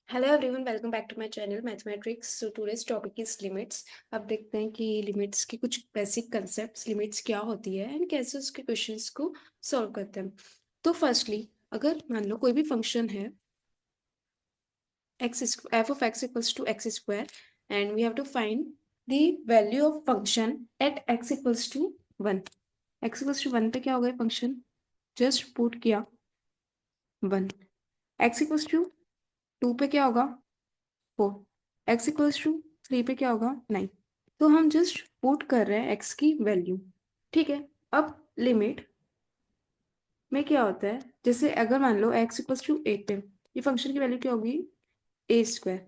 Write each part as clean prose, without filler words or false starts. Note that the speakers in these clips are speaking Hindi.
Hello everyone, welcome back to my channel mathematics. So today's topic is limits. अब देखते हैं कि लिमिट्स की कुछ बेसिक कंसेप्ट्स, लिमिट्स क्या होती है एंड कैसे उसके क्वेश्चंस को सॉल्व करते हैं। तो फर्स्टली, अगर मान लो कोई भी फंक्शन है f of x equals to x square and we have to find the value of function at x equals to 1। x equals to 1 पे क्या होगा फंक्शन? जस्ट पुट किया 1। x equals to 2 पे क्या होगा? 4। एक्स इक्वल्स टू 3 पे क्या होगा? 9। तो हम जस्ट पुट कर रहे हैं एक्स की वैल्यू। ठीक है। अब लिमिट में क्या होता है, जैसे अगर मान लो एक्स इक्वल्स टू 8 है, ये फंक्शन की वैल्यू क्या होगी? ए स्क्वायर।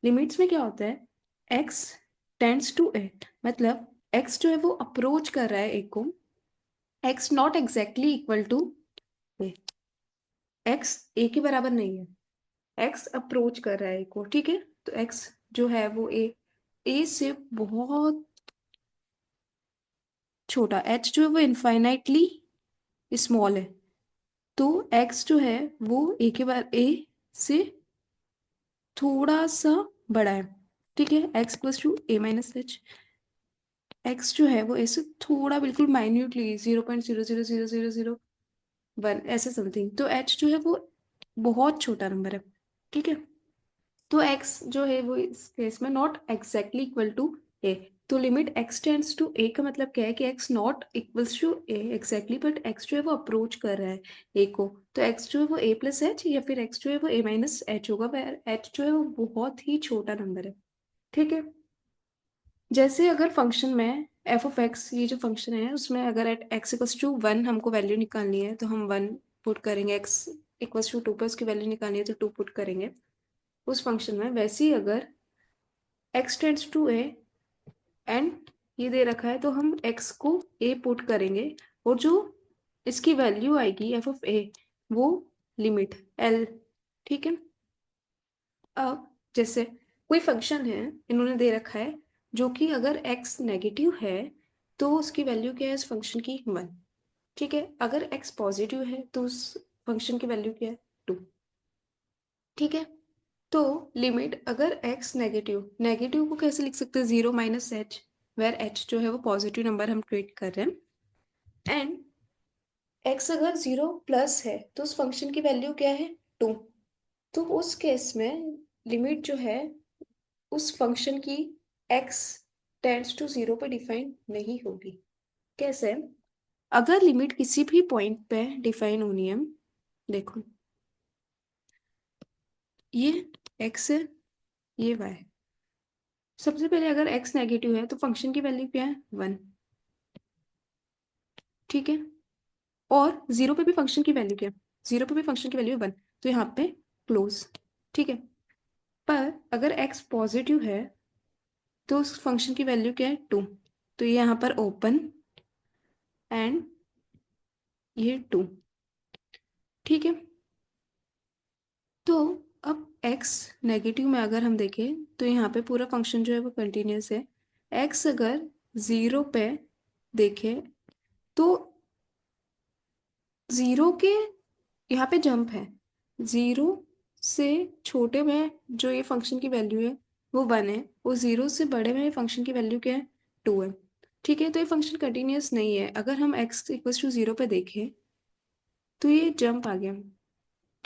लिमिट्स में क्या होता है? एक्स टेंड्स टू 8, मतलब एक्स जो है वो अप्रोच कर रहा है ए को। X not exactly equal to a, x a के बराबर नहीं है। एक्स अप्रोच कर रहा है ए को। ठीक है। तो एक्स जो है वो ए से बहुत छोटा, एच जो है वो इनफाइनाइटली स्मॉल है। तो एक्स जो है वो ए से थोड़ा सा बड़ा है। ठीक है। एक्स प्लस टू ए माइनस एच। एक्स जो है वो ए से थोड़ा बिल्कुल माइन्यूटली 0.0000001 ऐसे समथिंग। तो एच जो है वो बहुत छोटा नंबर है। ठीक है। तो x जो है वो इस केस में not exactly equal to A. तो limit x tends to A का मतलब क्या है कि x not equals to A exactly, but x जो है वो अप्रोच कर रहा है a को। तो x जो है वो a प्लस एच या फिर x जो है वो a माइनस एच होगा, पर h जो है वो बहुत ही छोटा नंबर है। ठीक है। जैसे अगर फंक्शन में एफ ऑफ एक्स, ये जो फंक्शन है उसमें अगर एट एक्स इक्वल्स टू 1 हमको वैल्यू निकालनी है तो हम 1 पुट करेंगे। एक्स इक्वल्स टू 2 पे उसकी वैल्यू निकालनी है तो 2 पुट करेंगे उस फंक्शन में। वैसे ही अगर x tends to A and ये दे रखा है तो हम x को a पुट करेंगे, और जो इसकी वैल्यू आएगी एफ ऑफ ए वो लिमिट l। ठीक है। अब जैसे कोई फंक्शन है इन्होंने दे रखा है जो कि अगर x नेगेटिव है तो उसकी वैल्यू क्या है इस फंक्शन की? 1। ठीक है। अगर x पॉजिटिव है तो उस फंक्शन की वैल्यू क्या है? 2। ठीक है। तो लिमिट अगर x नेगेटिव, नेगेटिव को कैसे लिख सकते हैं? 0 माइनस एच, वेर h जो है वो पॉजिटिव नंबर हम ट्रीट कर रहे हैं। एंड x अगर 0 प्लस है तो उस फंक्शन की वैल्यू क्या है? 2। तो उस केस में लिमिट जो है उस फंक्शन की x टेंड्स टू 0 पे डिफाइन नहीं होगी। कैसे? अगर लिमिट किसी भी पॉइंट पे डिफाइन होनी है, देखो ये x है, ये y है। सबसे पहले अगर x नेगेटिव है तो फंक्शन की वैल्यू क्या है? 1। ठीक है। और 0 पे भी फंक्शन की वैल्यू क्या है? 0 पे भी फंक्शन की वैल्यू 1। तो यहाँ पे क्लोज। ठीक है। पर अगर x पॉजिटिव है तो उस फंक्शन की वैल्यू क्या है? 2। तो ये यहाँ पर ओपन एंड ये 2। ठीक है। तो अब x नेगेटिव में अगर हम देखें तो यहाँ पे पूरा फंक्शन जो है वो कंटिन्यूस है। x अगर 0 पे देखें तो 0 के यहाँ पे जंप है। 0 से छोटे में जो ये फंक्शन की वैल्यू है वो 1 है, और 0 से बड़े में फंक्शन की वैल्यू क्या है? 2 है। ठीक है। तो ये फंक्शन कंटिन्यूस नहीं है। अगर हम x इक्वल टू 0 पे देखें तो ये जंप आ गया।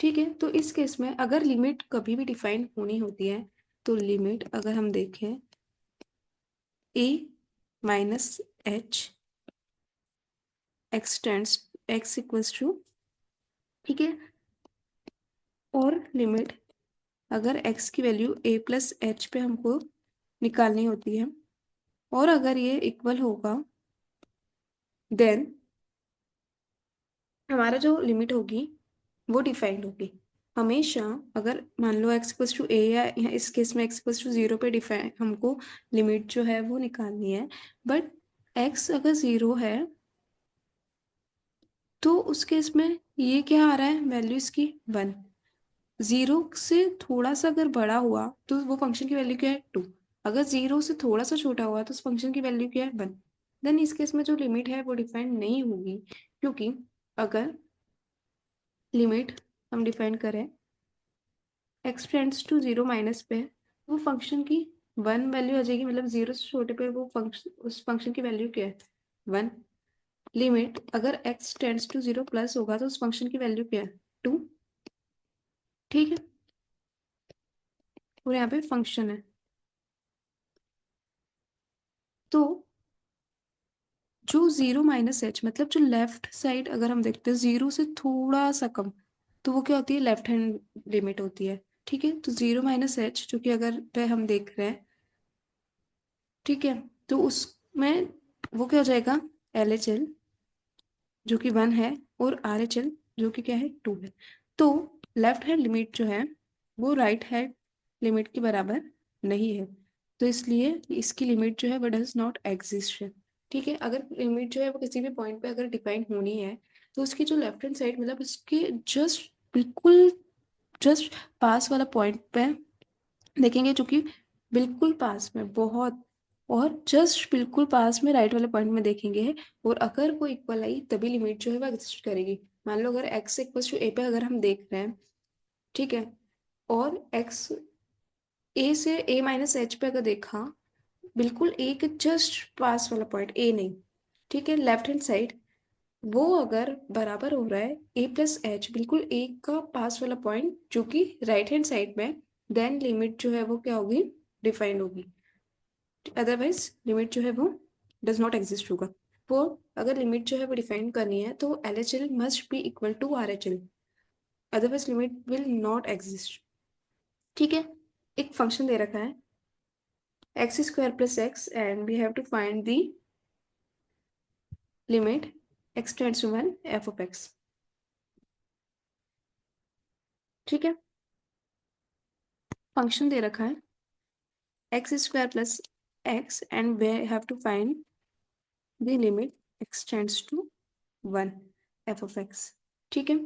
ठीक है। तो इस केस में अगर लिमिट कभी भी डिफाइन होनी होती है तो लिमिट अगर हम देखें a minus H X tends X equals to, ठीक है, और लिमिट अगर x की वैल्यू a प्लस एच पे हमको निकालनी होती है और अगर ये इक्वल होगा देन हमारा जो लिमिट होगी वो डिफाइंड होगी हमेशा। अगर मान लो x इक्वल्स टू ए या इस केस में x इक्वल्स टू 0 पे डिफाइन हमको लिमिट जो है वो निकालनी है, बट x अगर 0 है तो उस केस में ये क्या आ रहा है? वैल्यू इसकी 1। 0 से थोड़ा सा अगर बड़ा हुआ तो वो फंक्शन की वैल्यू क्या है? 2। अगर 0 से थोड़ा सा छोटा हुआ तो उस फंक्शन की वैल्यू क्या है? 1। देन इस केस में जो लिमिट है वो डिफाइन नहीं होगी, क्योंकि अगर लिमिट हम डिफाइन करें x टेंड्स टू 0 माइनस पे वो फंक्शन की 1 वैल्यू आ जाएगी, मतलब 0 से छोटे पे वो फंक्शन, उस फंक्शन की वैल्यू क्या है 1। लिमिट अगर x टेंड्स टू 0 प्लस होगा तो उस फंक्शन की वैल्यू क्या है 2। ठीक है, और यहाँ पे फंक्शन है। तो जो 0 माइनस एच मतलब जो लेफ्ट साइड अगर हम देखते हैं 0 से थोड़ा सा कम, तो वो क्या होती है लेफ्ट हैंड लिमिट होती है। ठीक है, तो 0 माइनस एच जो कि अगर पे हम देख रहे हैं, ठीक है, तो उसमें वो क्या हो जाएगा एल एच एल जो कि 1 है, और आर एच एल जो कि क्या है 2 है। तो लेफ्ट हैंड लिमिट जो है वो राइट हैंड लिमिट के बराबर नहीं है, तो इसलिए इसकी लिमिट जो है वो डज नॉट एग्जिस्ट है। ठीक है, अगर लिमिट जो है वो किसी भी पॉइंट पे अगर डिफाइन होनी है तो उसकी जो लेफ्ट हैंड साइड मतलब उसके जस्ट बिल्कुल जस्ट पास वाला पॉइंट पे देखेंगे, जो कि बिल्कुल पास में बहुत, और जस्ट बिल्कुल पास में राइट वाले पॉइंट में देखेंगे, और अगर वो इक्वल आई तभी लिमिट जो है वो एग्जिस्ट करेगी। मान लो अगर x इक्वल टू ए पे अगर हम देख रहे हैं, ठीक है, और x ए से a माइनस एच पे अगर देखा, बिल्कुल ए के जस्ट पास वाला पॉइंट ए नहीं, ठीक है, लेफ्ट हैंड साइड वो अगर बराबर हो रहा है ए प्लस एच बिल्कुल ए का पास वाला पॉइंट जो कि राइट हैंड साइड में, देन लिमिट जो है वो क्या होगी डिफाइंड होगी, अदरवाइज लिमिट जो है वो डज नॉट एग्जिस्ट होगा। वो अगर लिमिट जो है वो डिफाइन करनी है तो L H L must be equal to R H L, otherwise limit will not exist. ठीक है, एक फंक्शन दे रखा है X square plus X and we have to find the limit x tends to 1 F of x. ठीक है, फंक्शन दे रखा है X square plus X and we have to find the limit x tends to 1 F of x. ठीक है,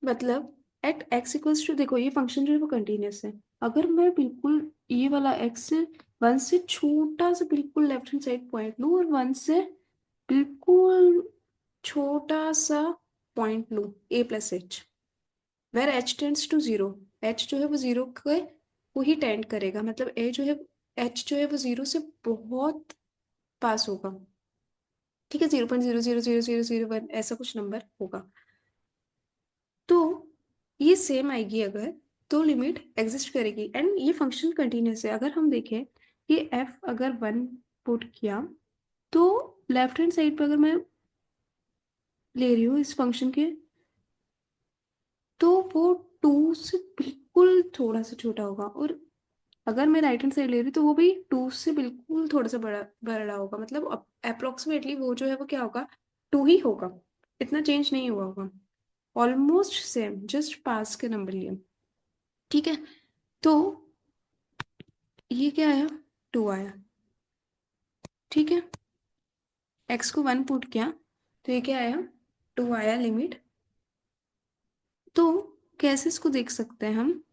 मतलब एट एक्स इक्वल्स टू, देखो ये फंक्शन जो है वो कंटिन्यूस है, अगर मैं बिल्कुल ये वाला एक्स से 1 से छोटा सा बिल्कुल लेफ्ट हैंड साइड पॉइंट लूँ और 1 से बिल्कुल छोटा सा पॉइंट लूँ a plus h, where h tends to 0, h जो है वो 0 के को ही टेंड करेगा, मतलब ए जो है एच जो है वो 0 से बहुत पास होगा। ठीक है, 0.0000001 ऐसा कुछ नंबर होगा, तो ये सेम आएगी अगर, तो लिमिट एग्जिस्ट करेगी एंड ये फंक्शन कंटिन्यूस है। अगर हम देखें कि एफ अगर 1 पुट किया तो लेफ्ट हैंड साइड पर अगर मैं ले रही हूँ इस फंक्शन के, तो वो 2 से बिल्कुल थोड़ा सा छोटा होगा, और अगर मैं राइट हैंड साइड ले रही हूँ तो वो भी 2 से बिल्कुल थोड़ा सा बड़ा बड़ा होगा, मतलब अप्रोक्सीमेटली वो जो है वो क्या होगा 2 ही होगा, इतना चेंज नहीं हुआ होगा, ऑलमोस्ट सेम, जस्ट पास के नंबर लिए। ठीक है, तो ये क्या आया 2 आया। ठीक है, एक्स को 1 पुट किया तो ये क्या आया 2 आया लिमिट। तो कैसे इसको देख सकते हैं हम,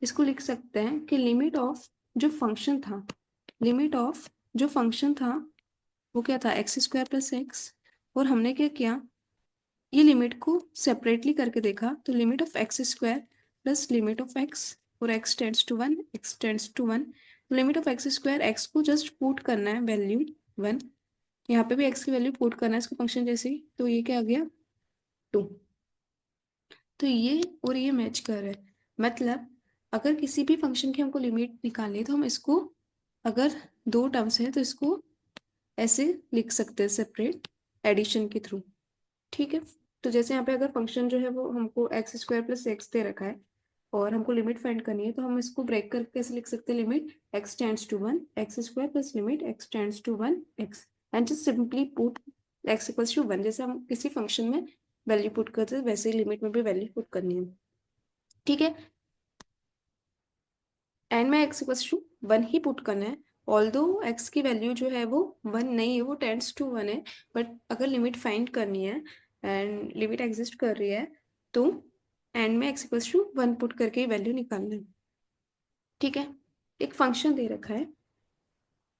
इसको लिख सकते हैं कि लिमिट ऑफ जो फंक्शन था, लिमिट ऑफ जो फंक्शन था वो क्या था एक्स स्क्वायर प्लस एक्स, और हमने क्या किया ये लिमिट को सेपरेटली करके देखा, तो limit of x square plus limit of x, और x tends to 1 x tends to 1, limit of x square x को जस्ट पुट करना है वैल्यू 1, यहाँ पे भी एक्स की वैल्यू पुट करना है इसको फंक्शन जैसे ही, तो ये क्या आ गया 2। तो ये और ये मैच कर रहा है, मतलब अगर किसी भी फंक्शन की हमको लिमिट निकालनी है तो हम इसको, अगर दो टर्म्स है तो इसको ऐसे लिख सकते हैं सेपरेट एडिशन के थ्रू। ठीक है, तो जैसे यहाँ पे अगर फंक्शन जो है वो हमको एक्स स्क्वायर प्लस एक्स दे रखा है और हमको लिमिट फाइंड करनी है, तो हम इसको ब्रेक करके कैसे लिख सकते हैं limit x tends to 1 x square plus limit x tends to 1 X, and just simply put X equals to 1, जैसे हम किसी फंक्शन में वैल्यू पुट करते हैं वैसे ही लिमिट में भी वैल्यू पुट करनी है। ठीक है, एंड में एक्स इक्वल्स टू 1 ही पुट करना है, ऑल्दो एक्स की वैल्यू जो है वो 1 नहीं है, वो टेंड्स टू 1 है, बट अगर लिमिट फाइंड करनी है एंड लिमिट एग्जिस्ट कर रही है तो एंड में एक्स इक्वल्स टू 1 पुट करके वैल्यू निकालना है। ठीक है, एक फंक्शन दे रखा है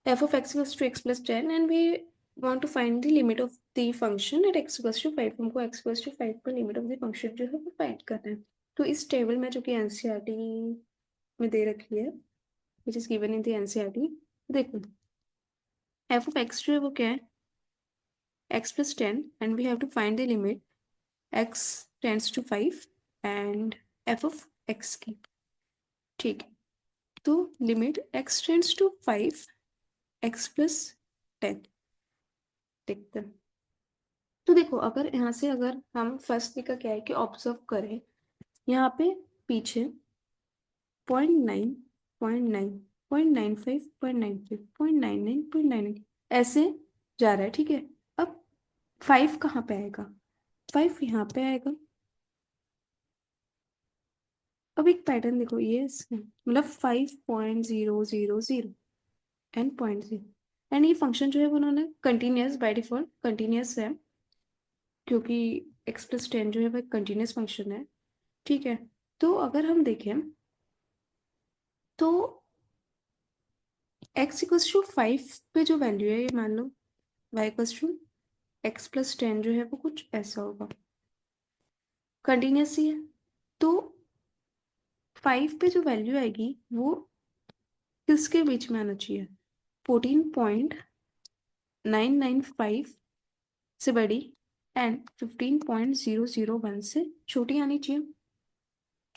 f of x equals to x plus 10 and we want to find the limit of the function at x equals to 5, हमको x equals to 5 पर लिमिट ऑफ द फंक्शन जो है वो फाइंड करना है। तो इस टेबल में जो कि एनसीईआरटी में दे रखी है, which is given in the NCERT, देखो एफ ऑफ एक्स जो है वो क्या है, x plus 10 and we have to find the limit x tends to 5 and f of x की, ठीक है। तो limit x tends to 5 x plus 10 देखते हैं। तो देखो अगर यहाँ से अगर हम फर्स्ट का क्या है कि ऑब्जर्व करें, यहाँ पे पीछे 0.9 0.9 0.95 0.95 0.99 0.99 ऐसे जा रहा है, ठीक है। अब 5 कहाँ पे आएगा, 5 यहाँ पे आएगा। अब एक पैटर्न देखो, ये मतलब 5.000 एंड 0.0 एंड ये फंक्शन जो है वो उन्होंने कंटिन्यूस बाय डिफॉल्ट कंटिन्यूस है, क्योंकि x प्लस 10 जो है वो कंटिन्यूस फंक्शन है, ठीक है। तो अगर हम देखें तो x इक्वल्स टू 5 पे जो वैल्यू है, ये मान लो y equals to x plus 10 जो है वो कुछ ऐसा होगा, कंटिन्यूस ही है। तो 5 पे जो वैल्यू आएगी वो किसके बीच में आना चाहिए, 14.995 से बड़ी एंड 15.001 से छोटी आनी चाहिए,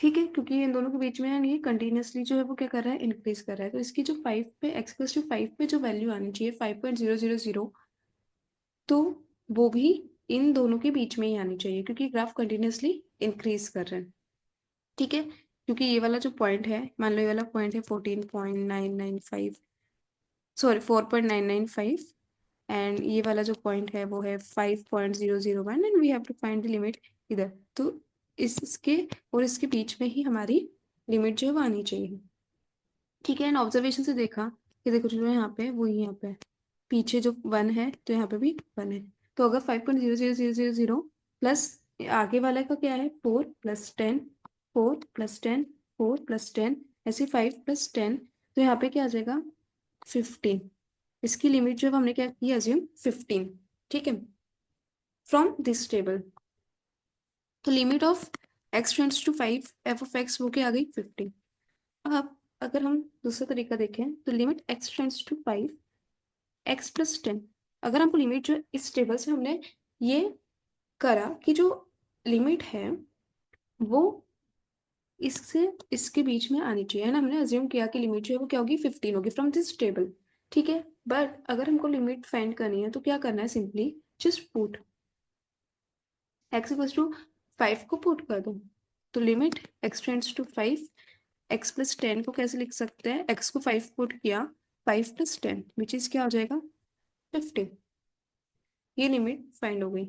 ठीक है। क्योंकि इन दोनों के बीच में है, ये कंटिन्यूसली जो है वो क्या कर रहा है, इंक्रीज कर रहा है। तो इसकी जो 5 पे x प्लस टू 5 पे जो वैल्यू आनी चाहिए 5.000, तो वो भी इन दोनों के बीच में ही आनी चाहिए, क्योंकि ग्राफ कंटिन्यूसली इंक्रीज कर रहे हैं, ठीक है। क्योंकि ये वाला जो पॉइंट है, मान लो ये वाला पॉइंट है 14.995, सॉरी 4.995, एंड ये वाला जो पॉइंट है वो है 5.001 and we have to find the limit इधर। तो इसके और इसके बीच में ही हमारी लिमिट जो है वो आनी चाहिए, ठीक है। एंड ऑब्जर्वेशन से देखा कि देखो जो है यहाँ पे वो यहाँ पे है, पीछे जो 1 है तो यहाँ पे भी 1 है। तो अगर 5.00000 प्लस आगे वाले का क्या है 4 प्लस 10 4 प्लस 10 4 प्लस 10 ऐसे 5 प्लस 10, तो यहाँ पे क्या आ जाएगा 15। इसकी लिमिट जो है हमने क्या की, अज्यूम 15, ठीक है, फ्रॉम दिस टेबल। तो limit of x tends to 5 f of x वो क्या आ गई 15। अब अगर हम दूसरा तरीका देखें तो limit x tends to 5 x plus 10, अगर हमको लिमिट जो इस टेबल से हमने ये करा कि जो लिमिट है वो इससे इसके बीच में आनी चाहिए, है ना। हमने अज्यूम किया कि लिमिट जो है वो क्या होगी 15 होगी फ्रॉम दिस टेबल, ठीक है। बट अगर हमको लिमिट फाइंड करनी है तो क्या करना है, simply just put x equals to 5 को पुट कर दो, तो limit x tends to 5 x plus 10 को कैसे लिख सकते हैं, x को 5 पुट किया 5 प्लस 10 विच इज क्या हो जाएगा 15। ये लिमिट फाइंड हो गई,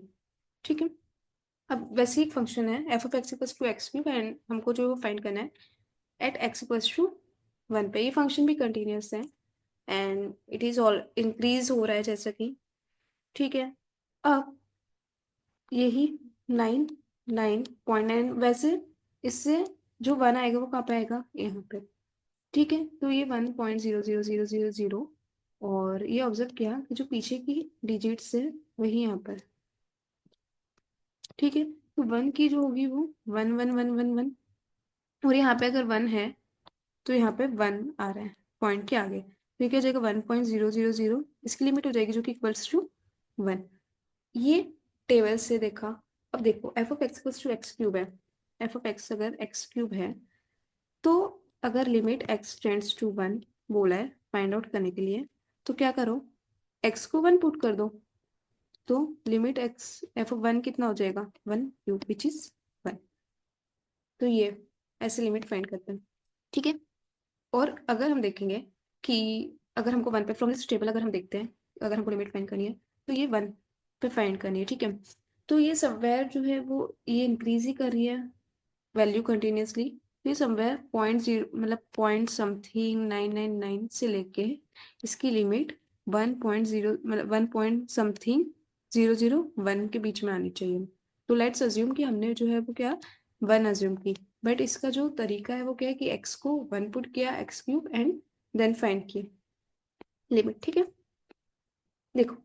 ठीक है। अब वैसे ही एक फंक्शन है F of x equals to X cube and हमको जो फाइंड करना है एट एक्स इक्वल्स टू 1 पे। ये फंक्शन भी कंटिन्यूस है and it is all increase हो रहा है जैसा कि, ठीक है। अब यही 9 वैसे इससे जो 1 आएगा वो कहाँ पे आएगा, यहाँ पे, ठीक है। तो ये 1.00000 और ये ऑब्जर्व किया कि जो पीछे की डिजिट्स है वही यहाँ पर, ठीक है। तो 1 की जो होगी वो 1 1 1 1 1, और यहाँ पे अगर 1 है तो यहाँ पे 1 आ रहा है पॉइंट के आगे, तो ये क्या हो जाएगा 1.000, इसकी लिमिट हो जाएगी जो कि इक्वल्स टू 1। ये टेबल से देखा। अब देखो F of x equals to X cube है, एफ ऑफ एक्स अगर एक्स क्यूब है तो अगर लिमिट एक्स टेंड्स टू 1 बोला है फाइंड आउट करने के लिए, तो क्या करो एक्स को 1 पुट कर दो, तो लिमिट एक्स एफ ऑफ 1 कितना हो जाएगा 1 क्यूब विच इज 1। तो ये ऐसे लिमिट फाइंड करते हैं, ठीक है। और अगर हम देखेंगे कि अगर हमको 1 पे फ्रॉम दिस टेबल अगर हम देखते हैं, अगर हमको लिमिट फाइंड करनी है तो ये 1 पे फाइंड करनी है, ठीक है। तो ये समवेयर जो है वो ये इंक्रीज ही कर रही है वैल्यू कंटिन्यूसली, तो ये समवेयर 0.0 मतलब पॉइंट समथिंग 999 से लेके इसकी लिमिट 1.0 मतलब 1 पॉइंट समथिंग 001 के बीच में आनी चाहिए। तो लेट्स अज्यूम कि हमने जो है वो क्या 1 अज्यूम की, बट इसका जो तरीका है वो क्या है कि x को 1 पुट किया X cube and then find किया लिमिट, ठीक है। देखो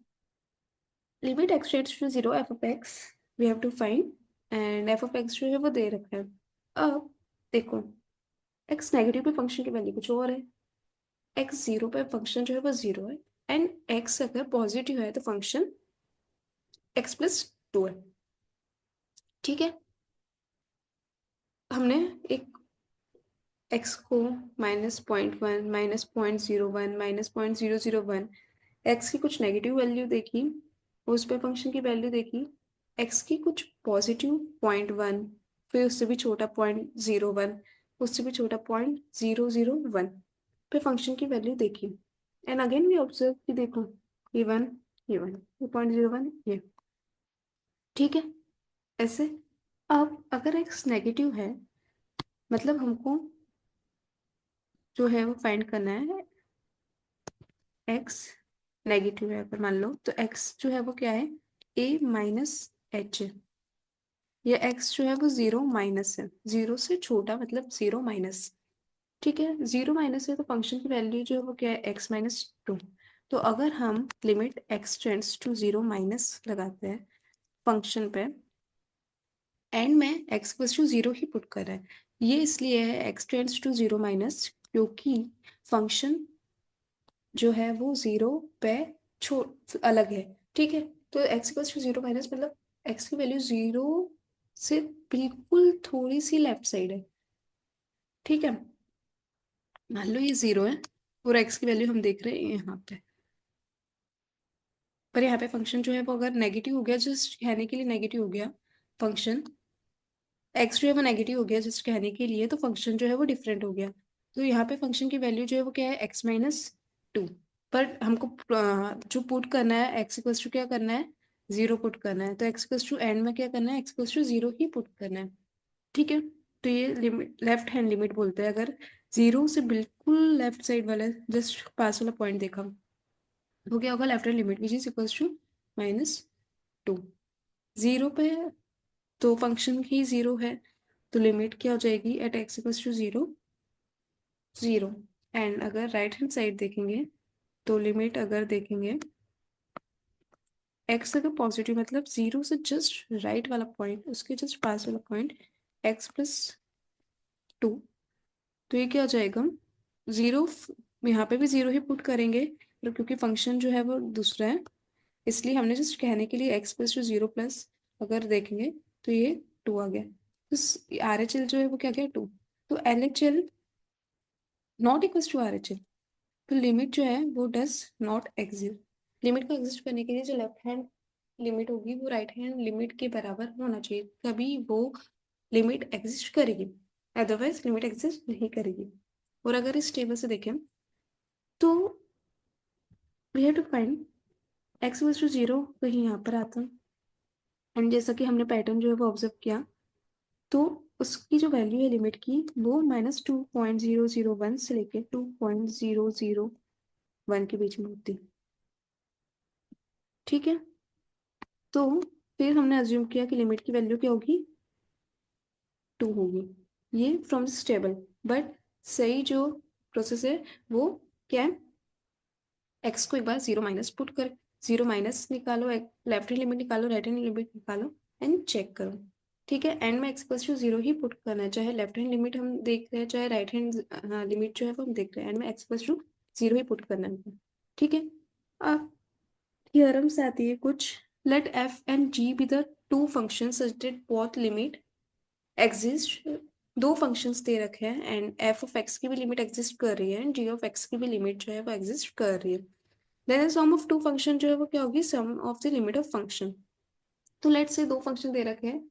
limit x tends to 0 F of X we have to find and F of x जो है वो दे रखा है अब देखो, एक्स नेगेटिव पे फंक्शन की वैल्यू कुछ और है, एक्स जीरो पे फंक्शन जो है वो जीरो है, एंड एक्स अगर पॉजिटिव है तो फंक्शन एक्स प्लस टू है। ठीक है, हमने एक एक्स को -0.1, -0.01, -0.001, एक्स की कुछ नेगेटिव वैल्यू देखी, उस पे फंक्शन की वैल्यू देखी, एक्स की कुछ पॉजिटिव 0.1, फिर उससे भी छोटा 0.01, उससे भी छोटा 0.001 पे फंक्शन की वैल्यू देखी, एंड अगेन वी ऑब्जर्व कि देखो ये वन, ये 0.01 ये। ठीक है, ऐसे। अब अगर एक्स नेगेटिव है, मतलब हमको जो है वो फाइंड करना है, एक्स नेगेटिव है अगर मान लो, तो एक्स जो है वो क्या है, ए माइनस एच है, या एक्स जो है वो जीरो माइनस है, जीरो से छोटा मतलब जीरो माइनस। ठीक है, जीरो माइनस है तो फंक्शन की वैल्यू जो है वो क्या है, एक्स माइनस टू। तो अगर हम limit x tends to zero minus लगाते हैं फंक्शन पे, एंड में एक्स इक्वल्स टू जीरो ही पुट कर रहा है, ये इसलिए है X tends to zero minus क्योंकि फंक्शन जो है वो जीरो पे छो अलग है। ठीक है, तो X equals to zero minus मतलब एक्स की वैल्यू जीरो से बिल्कुल थोड़ी सी लेफ्ट साइड है। ठीक है, मान लो ये जीरो है और एक्स की वैल्यू हम देख रहे हैं यहाँ पे, पर यहाँ पे फंक्शन जो है वो अगर नेगेटिव हो गया, जस्ट कहने के लिए नेगेटिव हो गया फंक्शन, एक्स जो है वो नेगेटिव हो गया जस्ट कहने के लिए, तो फंक्शन जो है वो डिफरेंट हो गया। तो यहाँ पे फंक्शन की वैल्यू जो है वो क्या है, एक्स माइनस टू। पर हमको जो पुट करना है एक्स इक्वल्स टू क्या करना है, जीरो पुट करना है, तो एक्स इक्वल्स टू एंड में क्या करना है, एक्स इक्वल्स टू जीरो ही पुट करना है। ठीक है, तो ये लिमिट लेफ्ट हैंड लिमिट बोलते हैं, अगर जीरो से बिल्कुल लेफ्ट साइड वाला जस्ट पास वाला पॉइंट देखा, वो क्या होगा, left hand limit which is equals to -2। Zero पे तो फंक्शन ही जीरो है, तो लिमिट क्या हो जाएगी, at x equals to zero, zero. And अगर राइट हैंड साइड देखेंगे, तो लिमिट अगर देखेंगे एक्स अगर पॉजिटिव मतलब जीरो से जस्ट राइट वाला पॉइंट, उसके जस्ट पास वाला पॉइंट एक्स प्लस टू, तो ये क्या हो जाएगा, जीरो। यहाँ पे भी जीरो ही पुट करेंगे, पर क्योंकि फंक्शन जो है वो दूसरा है, इसलिए हमने जस्ट कहने के लिए x plus to zero plus अगर देखेंगे तो ये टू आ गया, तो आर एच एल जो है वो क्या गया, टू। तो L H L not equals to R H L, तो लिमिट जो है वो डज नॉट एग्जिस्ट। लिमिट को एग्जिस्ट करने के लिए जो लेफ्ट हैंड लिमिट होगी वो राइट हैंड लिमिट के बराबर होना चाहिए, तभी वो लिमिट एग्जिस्ट करेगी, अदरवाइज लिमिट एग्जिस्ट नहीं करेगी। और अगर इस टेबल से देखें तो we have to find X equals to zero, कहीं यहाँ पर आता है, एंड जैसा कि हमने पैटर्न जो है वो ऑब्जर्व किया, तो उसकी जो वैल्यू है लिमिट की वो -2.001 से लेके 2.001 के बीच में होती है। ठीक है, तो फिर हमने अज्यूम किया कि लिमिट की वैल्यू क्या होगी, टू होगी, ये फ्रॉम दिस टेबल। बट सही जो प्रोसेस है वो क्या है, एक्स को एक बार जीरो माइनस पुट कर, जीरो माइनस निकालो, लेफ्ट हैंड लिमिट निकालो, राइट हैंड लिमिट निकालो, एंड चेक करो। ठीक है, एंड में एक्स इक्वल्स टू जीरो ही पुट करना है, चाहे लेफ्ट हैंड लिमिट हम देख रहे हैं चाहे राइट हैंड लिमिट जो है वो हम देख रहे हैं, एंड में एक्स इक्वल्स टू जीरो ही पुट करना है। ठीक है, अब थियरम्स आती है कुछ, let f and g be the two function such that both limit exist. दो फंक्शंस दे रखे हैं एंड एफ ऑफ एक्स की भी लिमिट एग्जिस्ट कर रही है एंड जी ऑफ एक्स की भी लिमिट जो है वो एग्जिस्ट कर रही है, then sum of two function जो है वो क्या होगी, sum of the limit of function. तो लेट्स से दो फंक्शन दे रखे हैं,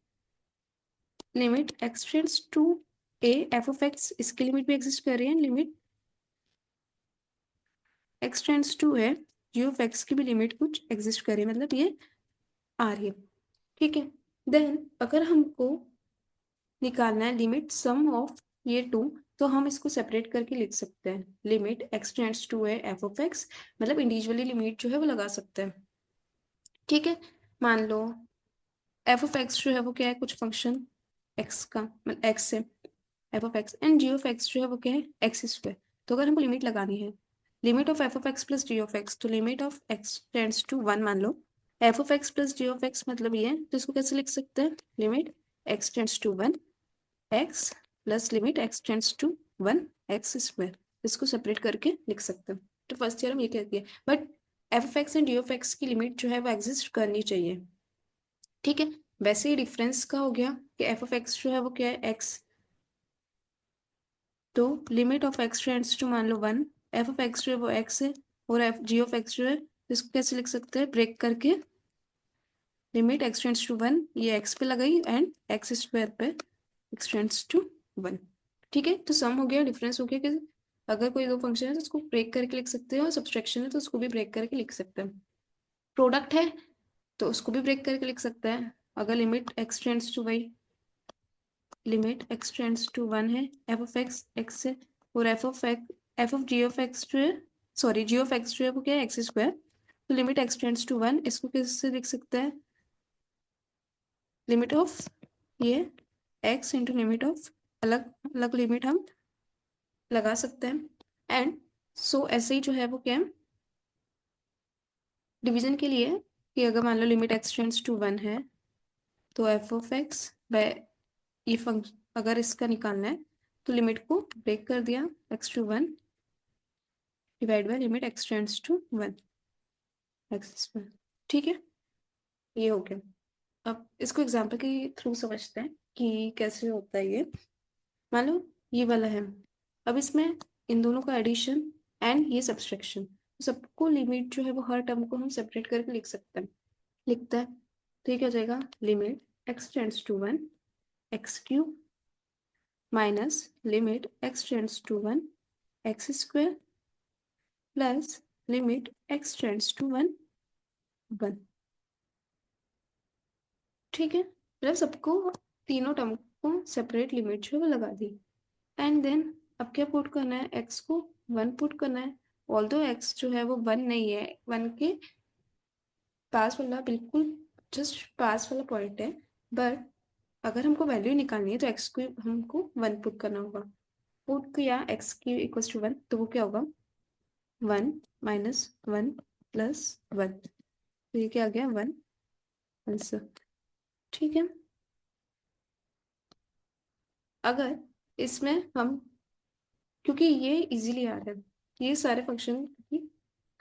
limit x tends to a f of x, इसकी लिमिट भी एग्जिस्ट कर रही है, लिमिट एक्स टेंड्स टू है जी ऑफ एक्स की भी लिमिट कुछ एग्जिस्ट कर रही है, मतलब ये आ रही है। ठीक है, देन अगर हमको निकालना है लिमिट सम ऑफ ये टू, तो हम इसको सेपरेट करके लिख सकते हैं, लिमिट एक्स टेंड्स टू है एफ ऑफ एक्स, मतलब इंडिविजुअली लिमिट जो है वो लगा सकते हैं। ठीक है, मान लो एफ ऑफ एक्स जो है वो क्या है, कुछ फंक्शन एक्स का मतलब एक्स से f of x, and g of x जो है वो क्या है, एक्स स्क्वायर। तो अगर हमको लिमिट लगानी है, limit of f of x plus g of x, तो limit of x tends to one मान लो, f of x plus g of x मतलब ये है, तो इसको कैसे लिख सकते हैं, limit x tends to one x plus limit x tends to 1 x square, इसको सेपरेट करके लिख सकते हैं। तो फर्स्ट थ्योरम ये कहती है, but F of x and D of x की लिमिट जो है वो एग्जिस्ट करनी चाहिए। ठीक है, वैसे ही डिफरेंस का हो गया कि एफ ऑफ एक्स जो है वो क्या है, एक्स, तो limit of x tends to मान लो 1, एफ ऑफ एक्स जो है वो एक्स है, और एफ जी ऑफ एक्स जो है इसको कैसे लिख सकते हैं, ब्रेक करके लिमिट एक्स टेंड्स टू 1, ये एक्स पे लगाई एंड एक्स स्क्वायर पे एक्स टेंड्स टू 1। ठीक है, तो सम हो गया, डिफरेंस हो गया कि अगर कोई दो फंक्शन है तो उसको ब्रेक करके लिख सकते हैं, और सब्सट्रैक्शन है तो उसको भी ब्रेक करके लिख सकते हैं। प्रोडक्ट है तो उसको भी ब्रेक करके लिख सकते हैं, अगर limit x tends to y, limit x tends to 1 है, एफ ऑफ एक्स एक्स है, और f of g of x जो है, सॉरी जी ऑफ एक्स जो है वो क्या है, एक्स स्क्वायर, तो लिमिट एक्स टेंड्स टू 1, इसको कैसे लिख सकते हैं, लिमिट ऑफ ये एक्स इंटू लिमिट ऑफ, अलग अलग लिमिट हम लगा सकते हैं। एंड सो ऐसे ही जो है वो क्या है, डिवीजन के लिए, कि अगर मान लो लिमिट एक्स टेंड्स टू 1 है, तो एफ ऑफ एक्स बाय ये फंक्शन अगर इसका निकालना है तो लिमिट को ब्रेक कर दिया, x to 1 divide by limit x tends to 1 x square. ठीक है, ये हो गया। अब इसको एग्जाम्पल के थ्रू समझते हैं कि कैसे होता है ये। मान लो ये वाला है, अब इसमें इन दोनों का एडिशन एंड ये सब्सट्रैक्शन, सबको लिमिट जो है वो हर टर्म को हम सेपरेट करके लिख सकते हैं, लिखता है, तो ये क्या हो जाएगा, limit x tends to 1 x cube minus limit x tends to 1 x square plus limit x tends to 1 1। ठीक है, मतलब सबको तीनों टर्म को सेपरेट लिमिट जो है वो लगा दी, एंड देन अब क्या पुट करना है, एक्स को 1 पुट करना है, ऑल्दो एक्स जो है वो 1 नहीं है, 1 के पास वाला, बिल्कुल जस्ट पास वाला पॉइंट है, बट अगर हमको वैल्यू निकालनी है तो एक्स को हमको 1 पुट करना होगा, पुट किया एक्स की इक्वल टू 1, तो वो क्या होगा, 1 माइनस 1 प्लस 1, तो ये क्या आ गया, 1 आंसर। ठीक है, अगर इसमें हम, क्योंकि ये इजीली आ रहा है, ये सारे फंक्शन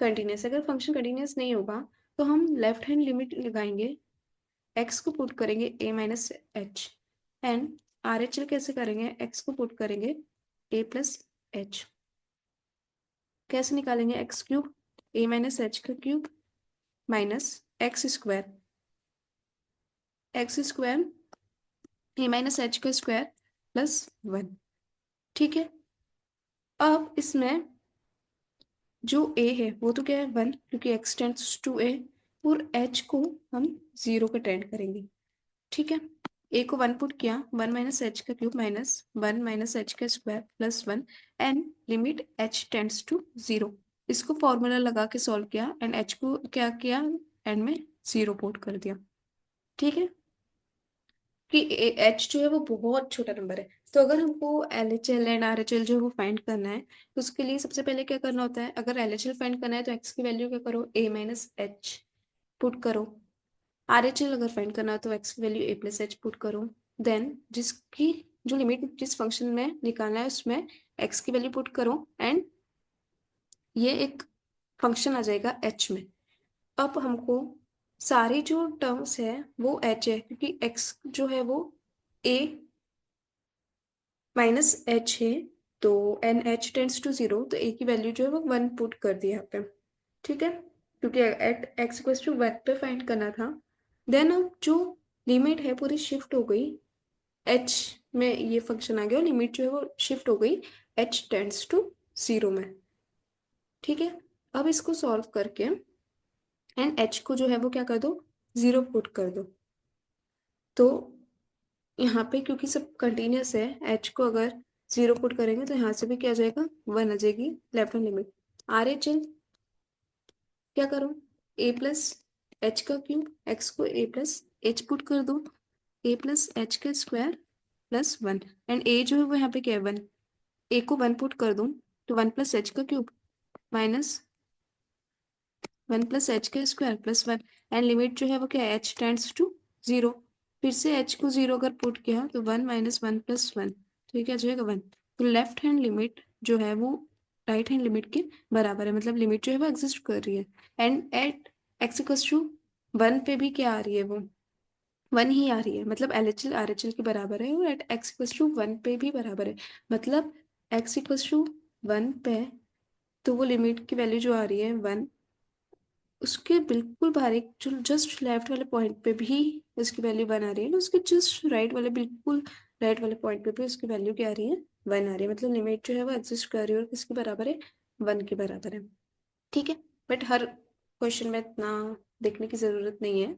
कंटिन्यूस, अगर फंक्शन कंटिन्यूस नहीं होगा तो हम लेफ्ट हैंड लिमिट लगाएंगे, एक्स को पुट करेंगे ए माइनस एच, एंड आर एच एल कैसे करेंगे, एक्स को पुट करेंगे ए प्लस एच, कैसे निकालेंगे, एक्स क्यूब ए माइनस एच का क्यूब माइनस एक्स स्क्वायर ए माइनस एच का स्क्वायर प्लस 1। ठीक है, अब इसमें जो a है वो तो क्या है 1, क्योंकि x टेंड्स टू a, और h को हम 0 पे टेंड करेंगे। ठीक है, a को 1 पुट किया, 1 माइनस एच का क्यूब माइनस 1 माइनस एच का square plus 1, and limit h tends to 0, इसको फॉर्मूला लगा के सॉल्व किया, एंड h को क्या किया, एंड में 0 पुट कर दिया। ठीक है, कि एच जो है वो बहुत छोटा नंबर है, तो अगर हमको एल एच एल एंड आर एच एल जो है वो फाइंड करना है, तो उसके लिए सबसे पहले क्या करना होता है, अगर एल एच एल फाइंड करना है तो एक्स की वैल्यू क्या करो, ए माइनस एच पुट करो, आर एच एल अगर फाइंड करना है तो एक्स की वैल्यू ए प्लस एच पुट करो, देन जिसकी जो लिमिट जिस फंक्शन में निकालना है उसमें एक्स की वैल्यू पुट करो, एंड ये एक फंक्शन आ जाएगा एच में। अब हमको सारी जो टर्म्स है वो एच है, क्योंकि एक्स जो है वो ए माइनस एच है, तो एन एच टेंड्स टू 0, तो ए की वैल्यू जो है वो 1 पुट कर दी यहाँ पे। ठीक है, क्योंकि एट एक्स इक्वल्स टू 1 पे फाइंड करना था, देन अब जो लिमिट है पूरी शिफ्ट हो गई, एच में ये फंक्शन आ गया और लिमिट जो है वो शिफ्ट हो गई एच टेंड्स टू 0 में। ठीक है, अब इसको सॉल्व करके एंड एच को जो है वो क्या कर दो, 0 पुट कर दो, तो यहाँ पे क्योंकि सब कंटिन्यूस है, एच को अगर 0 पुट करेंगे तो यहाँ से भी क्या आ जाएगा, 1 आ जाएगी left hand limit, R H L क्या करो, ए प्लस एच का क्यूब, एक्स को ए प्लस एच पुट कर दो, ए प्लस एच का स्क्वायर प्लस 1, एंड ए जो है वो यहाँ पे क्या है 1, ए को 1 पुट कर दूँ तो 1 प्लस एच का क्यूब माइनस 1 प्लस एच का स्क्वायर प्लस 1, एंड लिमिट जो है वो क्या है, एच टेंड्स टू 0, फिर से h को 0 अगर पुट किया तो 1 माइनस 1 प्लस 1, तो ये क्या जाएगा 1। तो लेफ्ट हैंड लिमिट जो है वो राइट हैंड लिमिट के बराबर है, मतलब लिमिट जो है वो एग्जिस्ट कर रही है। And at x equals to 1 पे भी क्या आ रही है, वो 1 ही आ रही है, मतलब LHL RHL के बराबर है, और एट x इक्वल्स टू 1 पे भी बराबर है, मतलब x इक्वल्स टू 1 पे तो वो लिमिट की वैल्यू जो आ रही है 1, उसके बिल्कुल बाहर एक जो जस्ट लेफ्ट वाले पॉइंट पे भी उसकी वैल्यू 1 आ रही है ना, उसके जस्ट राइट वाले बिल्कुल राइट वाले पॉइंट पे भी उसकी वैल्यू क्या आ रही है, 1 आ रही है, मतलब लिमिट जो है वो एग्जिस्ट कर रही है और किसके बराबर है, 1 के बराबर है। ठीक है, बट हर क्वेश्चन में इतना देखने की जरूरत नहीं है।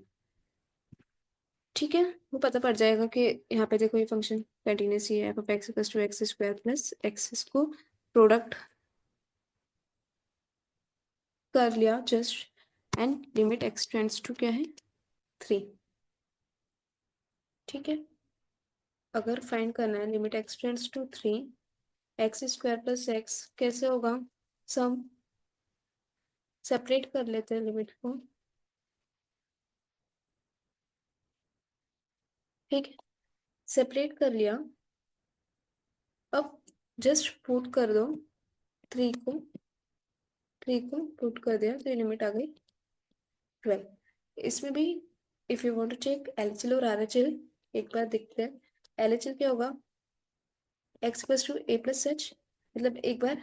ठीक है, वो पता पड़ जाएगा कि यहाँ पे देखो ये फंक्शन कंटिन्यूस ही है, F of x equals to x square plus x, इसको प्रोडक्ट कर लिया just, and limit x tends to क्या है 3। ठीक है, अगर फाइंड करना है limit x tends to 3, x square plus x कैसे होगा, सम सेपरेट कर लेते हैं लिमिट को। ठीक है, सेपरेट कर लिया, अब जस्ट पुट कर दो 3 को, 3 को पुट कर दिया तो ये लिमिट आ गई 12। इसमें भी if you want to check LHL और आरएचएल, एक बार देखते हैं। एलएचएल क्या होगा, x plus two a plus h, मतलब एक बार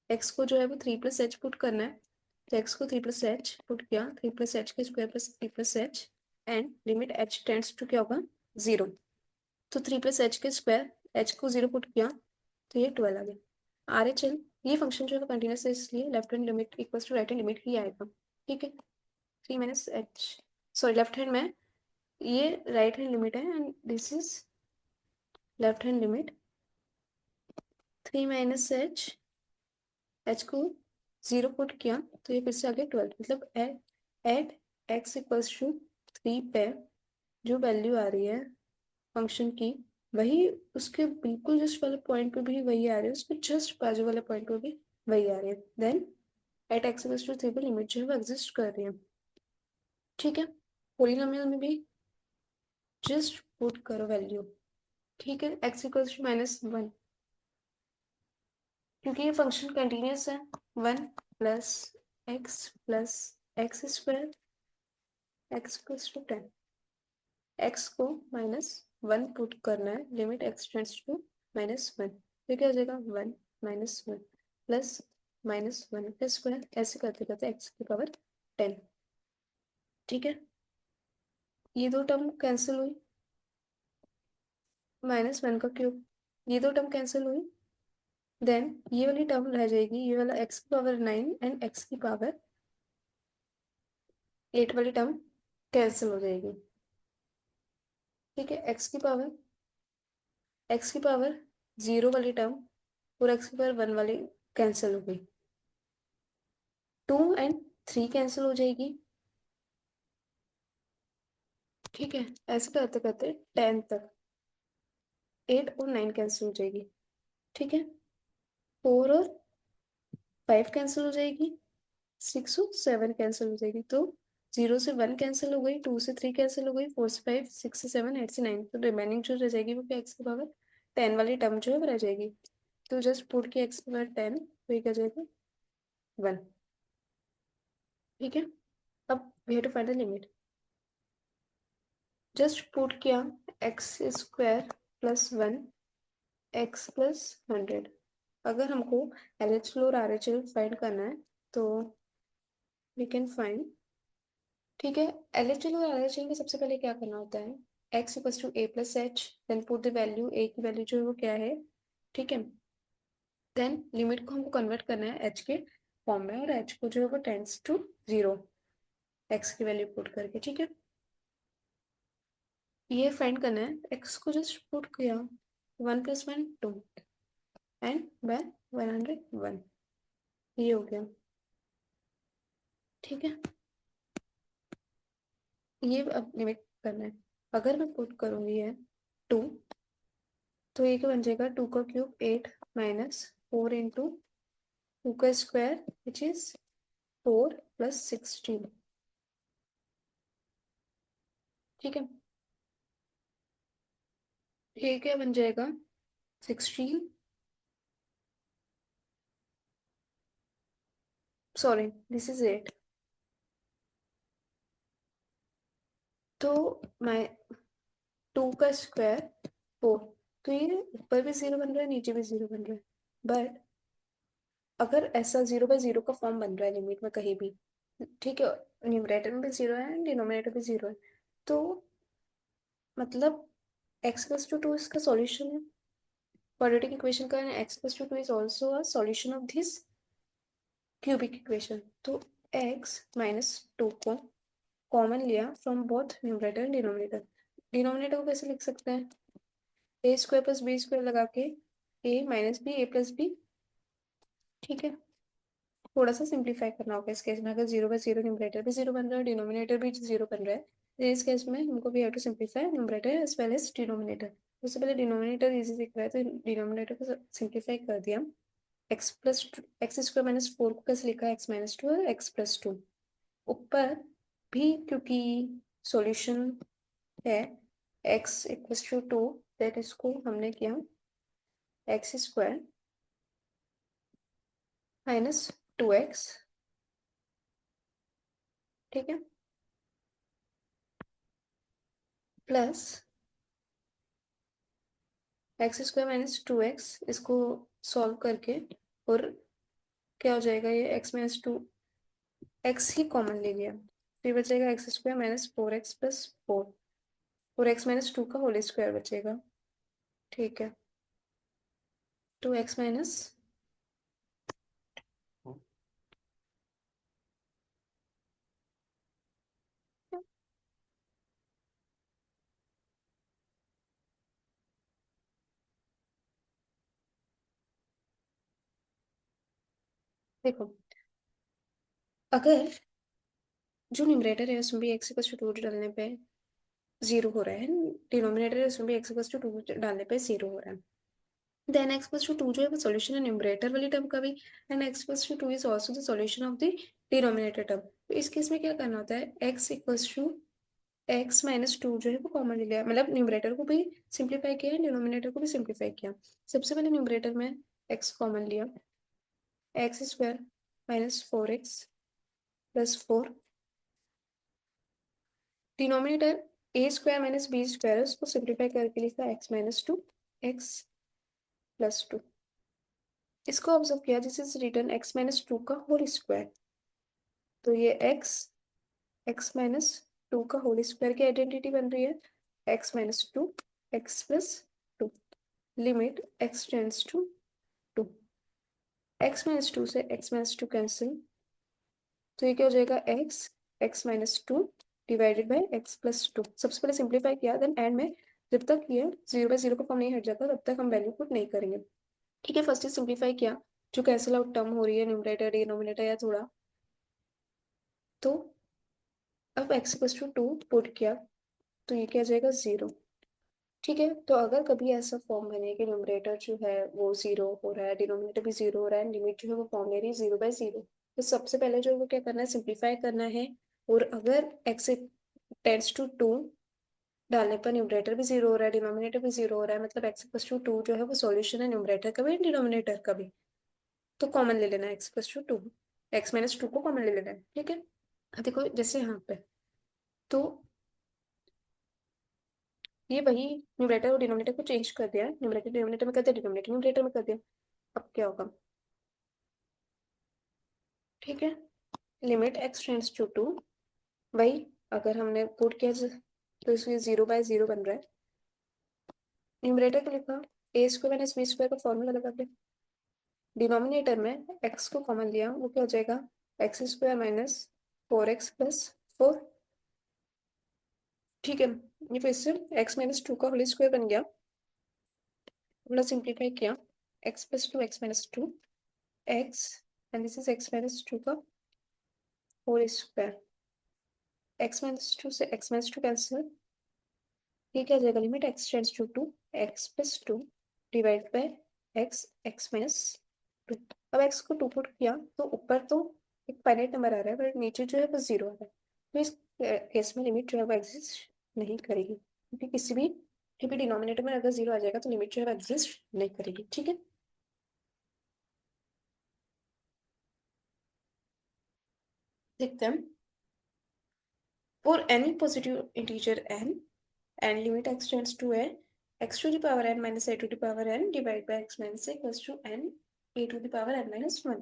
एक्स को जो है वो 3 प्लस एच पुट करना है, तो एक्स को 3 प्लस एच पुट किया, 3 प्लस एच के square plus 3 plus h, and limit h tends to क्या होगा 0। तो 3 प्लस एच के स्क्वायर, एच को 0 पुट किया तो ये 12 आ गया। आर एच एल, ये फंक्शन जो है कंटिन्यूस है, इसलिए left hand limit equals to right hand limit ही आएगा। ठीक है, 3 minus h, sorry left hand में ये राइट हैंड लिमिट है and this is left hand limit, 3 minus H, H को 0 पुट किया तो ये फिर से आ गया 12, मतलब एट एक्स इक्वल्स टू 3 पे जो वैल्यू आ रही है फंक्शन की, वही उसके बिल्कुल जस्ट वाले पॉइंट पे भी वही आ रही है, उसके जस्ट बाजू वाले पॉइंट पे भी वही आ रही है, then at x equals to 3 पे लिमिट जो है वो एग्जिस्ट कर रही है। ठीक है, पोलिनोमियल में भी जस्ट पुट करो वैल्यू। ठीक है, एक्स इक्वल्स टू -1, क्योंकि ये फंक्शन कंटिन्यूस है, 1 plus x square x equals to 10, x को -1 पुट करना है, लिमिट एक्स टेंड्स टू -1, तो क्या हो जाएगा 1 -1 प्लस -1 का स्क्वायर, ऐसे करते करते एक्स की पावर 10। ठीक है, ये दो टर्म कैंसिल हुई, -1 का क्यूब, ये दो टर्म कैंसिल हुई, देन ये वाली टर्म रह जाएगी, ये वाला एक्स की पावर 9 एंड एक्स की पावर 8 वाली टर्म कैंसिल हो जाएगी। ठीक है, एक्स की पावर 0 वाली टर्म और एक्स की पावर 1 वाली कैंसिल हो गई, 2 एंड 3 कैंसिल हो जाएगी। ठीक है, ऐसे करते करते 10 तक 8 और 9 कैंसिल हो जाएगी। ठीक है, 4 और 5 कैंसिल हो जाएगी, 6 और 7 कैंसिल हो जाएगी, तो 0 से 1 कैंसिल हो गई, 2 से 3 कैंसिल हो गई, 4 से 5, 6 से 7, 8 से 9, तो रिमेनिंग जो रह जाएगी वो क्या एक्स की पावर 10 वाली टर्म जो है वो रह जाएगी। तो जस्ट पुट किया एक्स की पावर 10, तो ये क्या जाएगा 1। ठीक है, अब we have to find the limit, just put किया x square plus 1 x plus 100। अगर हमको LHL और RHL फाइंड करना है तो वी कैन फाइंड। ठीक है, LHL और RHL में सबसे पहले क्या करना होता है, x equals to a plus h, then put the value, a की वैल्यू जो है वो क्या है। ठीक है, देन लिमिट को हमको कन्वर्ट करना है h के फॉर्म में, और h को जो है वो टेंड्स टू 0 x की वैल्यू पुट करके। ठीक है, ये फाइंड करना है, x को जस्ट पुट किया 1 + 1 2 एंड बाय 101, ये हो गया। ठीक है, ये अब लिमिट करना है, अगर मैं पुट करूंगी है 2, तो ये क्या बन जाएगा, 2 का क्यूब 8 माइनस 4 इंटू 2 का स्क्वायर विच इज 4 + 16। ठीक है, ये क्या बन जाएगा 16, सॉरी दिस इज 8। तो मैं 2 का स्क्वायर 4, तो ये ऊपर भी 0 बन रहा है, नीचे भी 0 बन रहा है। बट अगर ऐसा 0/0 का फॉर्म बन रहा है लिमिट में कहीं भी, ठीक है, न्यूमरेटर में भी 0 है, डिनोमिनेटर भी 0 है, तो मतलब x+2 इसका सॉल्यूशन है। क्वाड्रेटिक इक्वेशन का x+2 is also a solution of this cubic equation. तो x-2 को कॉमन लिया from both numerator and denominator. Denominator को कैसे लिख सकते हैं, a² + b² लगा के a-b a+b, ठीक है। थोड़ा सा सिंप्लीफाई करना होगा इस केस में। अगर 0/0 न्यूमरेटर भी 0 बन रहा है, डिनोमिनेटर भी 0 बन रहा है, तो इस केस में हमको भी have to simplify numerator as well as denominator. उससे पहले डिनोमिनेटर इजी दिख रहा है, तो डिनोमिनेटर को सिंप्लीफाई कर दिया। x² - 4 को कैसे लिखा है, x-2 और x+2। ऊपर भी क्योंकि सॉल्यूशन है x=2, दैट इसको हमने किया x² - 2x, ठीक है, प्लस x² - 2x, इसको सॉल्व करके, और क्या हो जाएगा, ये x-2 x ही कॉमन ले लिया, फिर बचेगा x² - 4x + 4, और x-2 का होल स्क्वायर बचेगा, ठीक है। तो x माइनस, देखो अगर जो न्यूमरेटर है उसमें भी x=2 डालने पे 0 हो रहा है, डिनोमिनेटर है उसमें भी x=2 डालने पे 0 हो रहा है, देन x+2 जो है वो सॉल्यूशन है न्यूमरेटर वाली टर्म का भी, and x+2 is also the solution of the denominator term. तो इस केस में क्या करना होता है, x=x-2 जो है वो कॉमन ले लिया, मतलब न्यूमरेटर को भी सिंप्लीफाई किया, डिनोमिनेटर को भी सिंप्लीफाई किया। सबसे पहले न्यूमरेटर में x कॉमन लिया, x² - 4x + 4, denominator a² - b² है, उसको सिंप्लीफाई करके लिखा x-2x+2। इसको ऑब्जर्व किया, दिस इज रिटर्न x-2 का होल स्क्वायर, तो ये x-2 का होल स्क्वायर की आइडेंटिटी बन रही है, x-2 x+2, limit x tends to 2, x-2 से x-2 कैंसिल, तो ये क्या हो जाएगा, x-2 डिवाइडेड बाई x+2। सबसे पहले सिंप्लीफाई किया, देन एंड में जब तक ये 0/0 का फॉर्म नहीं हट जाता तब तक हम वैल्यू पुट नहीं करेंगे, ठीक है। फर्स्ट सिंप्लीफाई किया, जो कैंसिल आउट टर्म हो रही है न्यूमरेटर डिनोमिनेटर या थोड़ा, तो अब x=2 पुट किया, तो ये क्या आ जाएगा 0, ठीक है। तो अगर कभी ऐसा फॉर्म बने कि न्यूमरेटर जो है वो 0 हो रहा है, डिनोमिनेटर भी 0 हो रहा है, लिमिट जो है वो फॉर्म ले रही है 0/0, तो सबसे पहले जो है वो क्या करना है, सिंप्लीफाई करना है। और अगर x टेंड्स टू 2 डालने पर न्यूमरेटर भी 0 हो रहा है, डिनोमिनेटर भी 0 हो रहा है, मतलब x=2 जो है वो सॉल्यूशन है न्यूमरेटर का भी डिनोमिनेटर का भी, तो कॉमन ले लेना है x+2, x-2 को कॉमन ले लेना है, ठीक है। अब देखो जैसे यहाँ पे, तो ये वही न्यूमरेटर और डिनोमिनेटर को चेंज कर दिया, न्यूमरेटर डिनोमिनेटर में कर दिया, डिनोमिनेटर न्यूमरेटर में कर दिया। अब क्या होगा, ठीक है, लिमिट x टेंड्स टू 2, वही अगर हमने पुट किया तो इसमें 0/0 बन रहा है, न्यूमरेटर को लिखा a² - b² का फॉर्मूला लगा के, डिनोमिनेटर में x को कॉमन लिया, वो क्या हो जाएगा, x² - 4x + 4, ठीक है। ये फिर से x-2 का होल स्क्वायर बन गया, थोड़ा सिंप्लीफाई किया, x+2 x-2 x, and this is x-2 का होल स्क्वायर, x-2 से x-2 कैंसिल, ये क्या हो जाएगा, limit x tends to 2 x+2 divide by x - 2। अब x को 2 पुट किया तो ऊपर तो एक फाइनाइट नंबर आ रहा है, बट नीचे जो है वो 0 आ रहा है, तो इस केस में लिमिट जो है वो एग्जिस्ट नहीं करेगी, क्योंकि किसी भी फिर भी डिनोमिनेटर में अगर 0 आ जाएगा तो लिमिट जो है एग्जिस्ट नहीं करेगी। ठीक है, देखते हैं। For any positive integer n and limit x tends to a x to the power n minus a to the power n divided by x minus a equals to n a to the power n minus 1।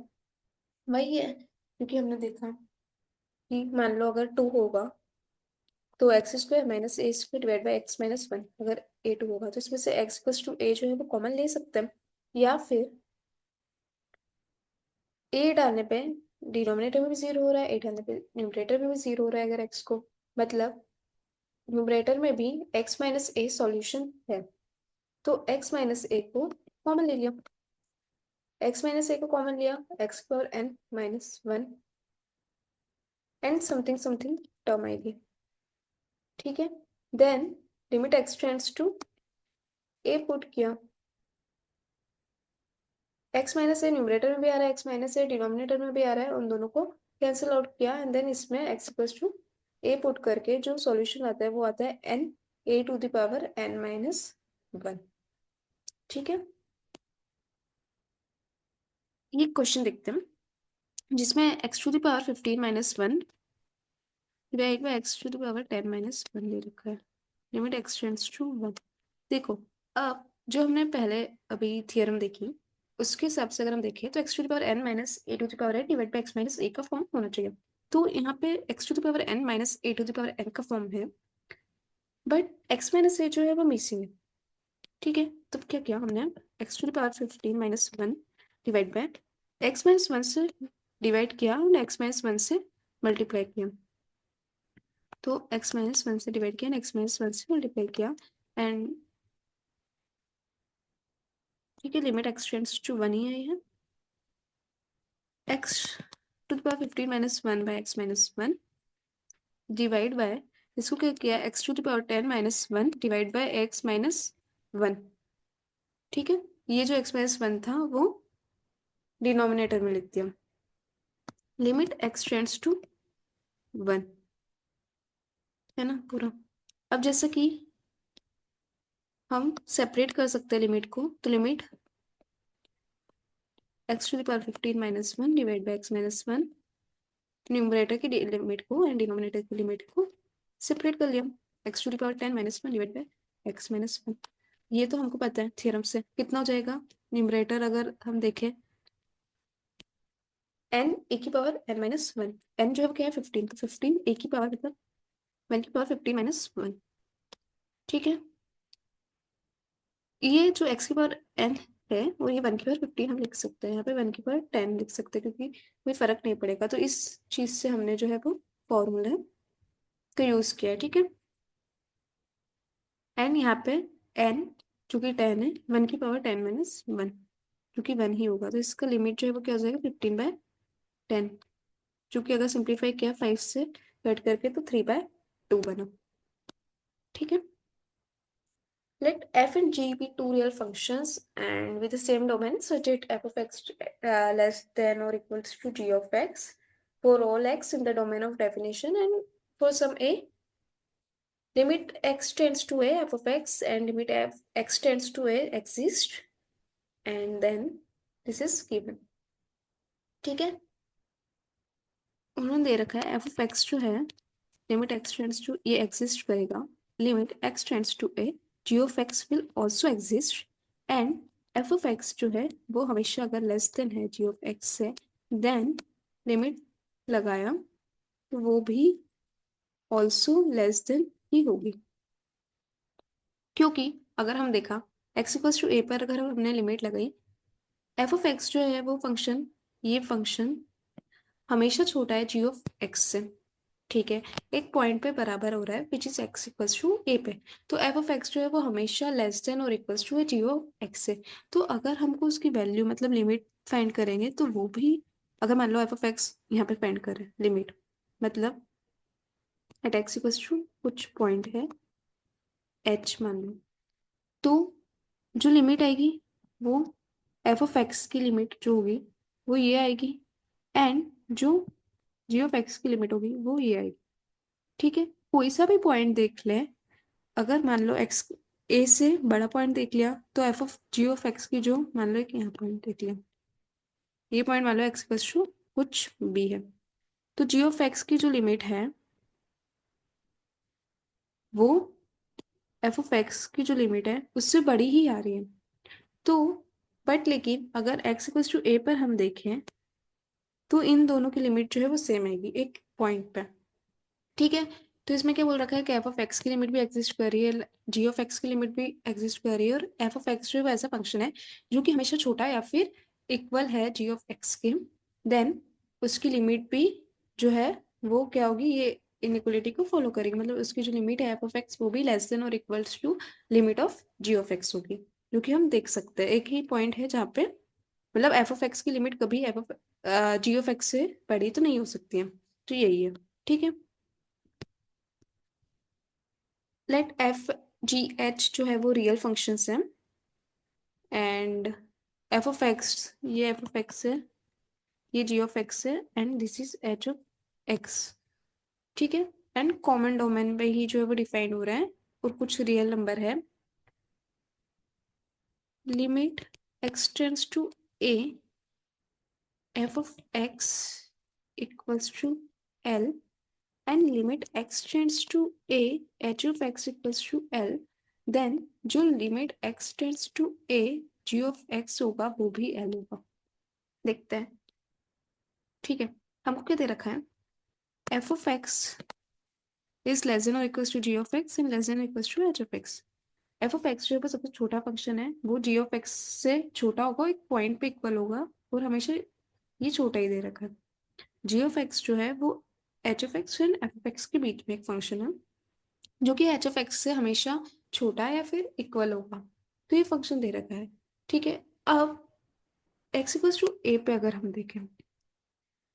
वही है, क्योंकि हमने देखा कि मान लो अगर 2 होगा तो x square minus A square divide by x minus 1, अगर ए 2 होगा तो इसमें से एक्स प्लस टू ए जो है वो कॉमन ले सकते हैं, या फिर ए डालने पे डिनोमिनेटर में भी 0 हो रहा है, ए डालने पे न्यूमरेटर में भी 0 हो रहा है अगर एक्स को, मतलब न्यूमरेटर में भी एक्स माइनस ए सॉल्यूशन है, तो एक्स माइनस ए को कॉमन ले लिया, एक्स माइनस ए को कॉमन लिया, x power n minus 1 and something something term आएगी। ठीक है, then limit x tends to a put किया, एक्स माइनस ए न्यूमरेटर में भी आ रहा है, एक्स माइनस ए डिनोमिनेटर में भी आ रहा है, उन दोनों को कैंसिल आउट किया एंड देन इसमें x equals to a put करके जो सॉल्यूशन आता है वो आता है n a to the power n minus 1। ठीक है, ये क्वेश्चन देखते हैं जिसमें x to the power 15 minus 1 divide by x to the power 10 minus 1 ले रखा है, लिमिट एक्स टेंड्स टू 1। देखो, अब जो हमने पहले अभी थियरम देखी उसके हिसाब से अगर हम देखें तो x to the power n minus a to the power n divide by x minus a का फॉर्म होना चाहिए। तो यहाँ पे x to the power n minus a to the power n का फॉर्म है, बट एक्स माइनस ए जो है वो मिसिंग है। ठीक है, तो क्या किया हमने, x to the power 15 minus 1 divide by x minus 1 से डिवाइड किया और एक्स माइनस 1 से मल्टीप्लाई किया, तो एक्स माइनस 1 से डिवाइड किया एक्स माइनस 1 से मल्टीप्लाई किया एंड ठीक है, लिमिट एक्स टेंड्स टू 1 ही आई है, x to the power 15 minus 1 by x minus 1 divide by, इसको क्या किया, x to the power 10 minus 1 divide by x minus 1। ठीक है, ये जो एक्स माइनस 1 था वो डिनोमिनेटर में लिख दिया, लिमिट एक्स टेंड्स टू 1, है ना पूरा। अब जैसे कि हम सेपरेट कर सकते हैं लिमिट को, तो limit x to the power 15 minus 1 divide by x minus 1, numerator की लिमिट को एंड डिनोमिनेटर की लिमिट को सेपरेट कर लिया, x to the power 10 minus 1 divide by x minus 1। ये तो हमको पता है थ्योरम से, कितना हो जाएगा न्यूमरेटर अगर हम देखें एन ए की पावर एन माइनस 1, एन जो है क्या है 15, तो 15 ए की पावर मतलब 1 की पावर 15 माइनस 1। ठीक है, ये जो एक्स की पावर एन है वो ये 1 की पावर 15 हम लिख सकते हैं, यहाँ पे 1 की पावर 10 लिख सकते हैं क्योंकि कोई फर्क नहीं पड़ेगा, तो इस चीज से हमने जो है वो फॉर्मूला का यूज किया है। ठीक है, एन यहाँ पे एन जो कि 10 है, 1 की पावर 10 माइनस 1 क्योंकि 1 ही होगा, तो इसका लिमिट जो है वो क्या हो जाएगा 15/10, जो कि अगर सिंप्लीफाई किया 5 से कट करके तो 3/2 बना। ठीक है, let f and g be two real functions and with the same domain such that f of x less than or equals to g of x for all x in the domain of definition, and for some a limit x tends to a f of x and limit f x tends to a exist, and then this is given। ठीक है, उन्होंने दे रखा है f of x जो है लिमिट x टेंड्स टू ये एग्जिस्ट करेगा, limit x tends to a g of x will also exist and f of x जो है वो हमेशा अगर लेस देन है g of x से, देन लिमिट लगाया तो वो भी ऑल्सो लेस देन ही होगी, क्योंकि अगर हम देखा x इक्वल्स टू a पर अगर हमने लिमिट लगाई, f of x जो है वो फंक्शन, ये फंक्शन हमेशा छोटा है g of x से। ठीक है, एक पॉइंट पे बराबर हो रहा है which is x equals to a पे, तो एफ ऑफ एक्स जो है वो हमेशा लेस देन और इक्वल्स टू है जी ऑफ एक्स से। तो अगर हमको उसकी वैल्यू मतलब लिमिट फाइंड करेंगे तो वो भी, अगर मान लो एफ ऑफ एक्स यहाँ पे फाइंड कर रहे हैं लिमिट, मतलब एट एक्स इक्वल्स टू कुछ पॉइंट है एच मान लो, तो जो लिमिट आएगी वो एफ ऑफ एक्स की लिमिट जो होगी वो ये आएगी एंड जो जी ऑफ एक्स की लिमिट होगी वो ये आएगी। ठीक है, कोई सा भी पॉइंट देख ले, अगर मान लो एक्स ए से बड़ा पॉइंट देख लिया, तो f of g of x की जो, मान लो कि यहाँ पॉइंट देख लिया, ये पॉइंट मान लो एक्स इक्वल्स टू कुछ बी है, तो जी ऑफ एक्स की जो लिमिट है वो एफ ऑफ एक्स की जो लिमिट है उससे बड़ी ही आ रही है। तो बट लेकिन अगर एक्स इक्वल्स टू ए पर हम देखें तो इन दोनों की लिमिट जो है वो सेम आएगी एक पॉइंट पे। ठीक है, तो इसमें क्या बोल रखा है कि एफ ऑफ एक्स की लिमिट भी एग्जिस्ट कर रही है, जी ऑफ एक्स की लिमिट भी एग्जिस्ट कर रही है, और एफ ऑफ एक्स जो है वो ऐसा फंक्शन है जो कि हमेशा छोटा या फिर इक्वल है जी ऑफ एक्स के, देन उसकी लिमिट भी जो है वो क्या होगी, ये इनइक्वलिटी को फॉलो करेगी, मतलब उसकी जो लिमिट है एफ ऑफ एक्स वो भी लेस देन और equals to limit of g of x होगी, जो कि हम देख सकते हैं। एक ही पॉइंट है जहाँ पे मतलब एफ ऑफ एक्स की लिमिट कभी f of g of x से बड़ी तो नहीं हो सकती है, तो यही है। ठीक है, लेट एफ जी एच जो है वो रियल फंक्शंस है, एंड एफ ऑफ एक्स, ये एफ ऑफ एक्स है, ये जी ऑफ एक्स है, and this is H of x. ठीक है, एंड कॉमन डोमेन में ही जो है वो डिफाइन हो रहा है, और कुछ रियल नंबर है, limit x tends to a f of x equals to l, and limit x tends to a h of x equals to l, then जो limit x tends to a g of x होगा वो भी l होगा। देखते हैं। ठीक है, हमको क्या दे रखा है, f of x is less than और equals to g of x and less than equals to h of x। f of x जो है वो सबसे छोटा फंक्शन है, वो g of x से छोटा होगा, एक पॉइंट पे इक्वल होगा, और हमेशा ये छोटा ही दे रखा है। g of x जो है वो h of x and f of x के बीच में एक फंक्शन है, जो कि एच ऑफ एक्स से हमेशा छोटा है या फिर इक्वल होगा, तो ये फंक्शन दे रखा है। ठीक है, अब एक्स इक्वल्स टू ए पे अगर हम देखें,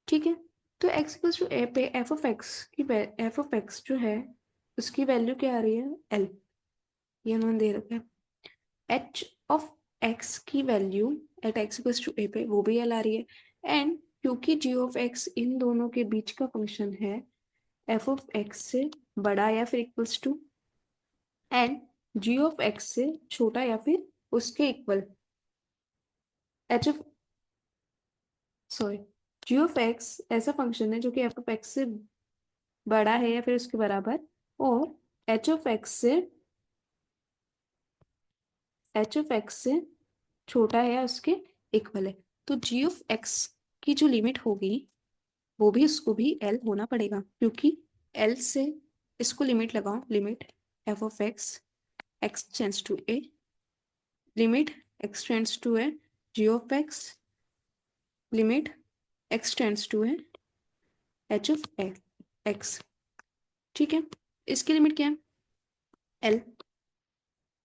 ठीक है, तो एक्स इक्वल्स टू ए पे एफ ऑफ एक्स की, एफ ऑफ एक्स जो है उसकी वैल्यू क्या आ रही है, एल, ये उन्होंने दे रखा है। एच ऑफ एक्स की value at x equals to a पे वो भी एल आ रही है, एंड क्योंकि जी ऑफ एक्स इन दोनों के बीच का फंक्शन है, एफ ऑफ एक्स से बड़ा या फिर equals to, and g of x से छोटा या फिर उसके equal, h of, sorry, g of x ऐसा फंक्शन है जो कि एफ ऑफ एक्स से बड़ा है या फिर उसके बराबर, और एच ऑफ एक्स से, एच ऑफ एक्स से छोटा है या उसके इक्वल है, तो जी ऑफ एक्स की जो लिमिट होगी वो भी उसको भी एल होना पड़ेगा, क्योंकि एल से इसको लिमिट लगाओ, limit f of x x tends to a, limit x tends to a g of x, limit x tends to है एच ऑफ एक्स। ठीक है, इसकी लिमिट क्या है, एल,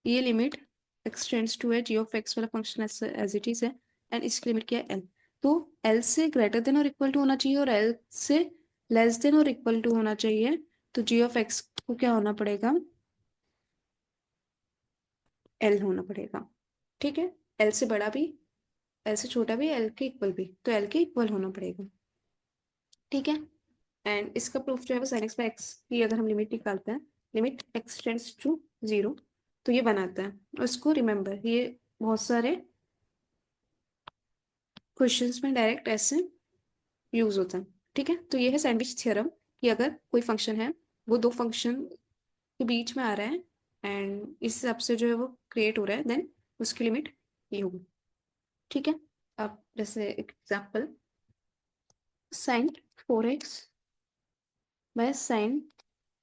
ये लिमिट एक्स टेंड्स टू है जी ऑफ एक्स वाला फंक्शन एज इट इज है, एंड इसकी लिमिट क्या है, एल। तो एल से ग्रेटर देन और इक्वल टू होना चाहिए, और एल से लेस देन और इक्वल टू होना चाहिए, तो जी ऑफ एक्स को क्या होना पड़ेगा, एल होना पड़ेगा। ठीक है, एल से बड़ा भी, एल से छोटा भी, एल के इक्वल भी, तो एल के इक्वल होना पड़ेगा। ठीक है, एंड इसका प्रूफ जो है वो साइन एक्स बाई एक्स की अगर हम लिमिट निकालते हैं, limit x tends to zero, तो ये बनाता है। उसको रिमेंबर, ये बहुत सारे क्वेश्चंस में डायरेक्ट ऐसे यूज होता है। ठीक है, तो ये है सैंडविच थ्योरम, कि अगर कोई फंक्शन है वो दो फंक्शन के बीच में आ रहा है, एंड इस हिसाब से जो है वो क्रिएट हो रहा है, देन उसकी लिमिट ये होगी। ठीक है, अब जैसे example, sine 4x by sine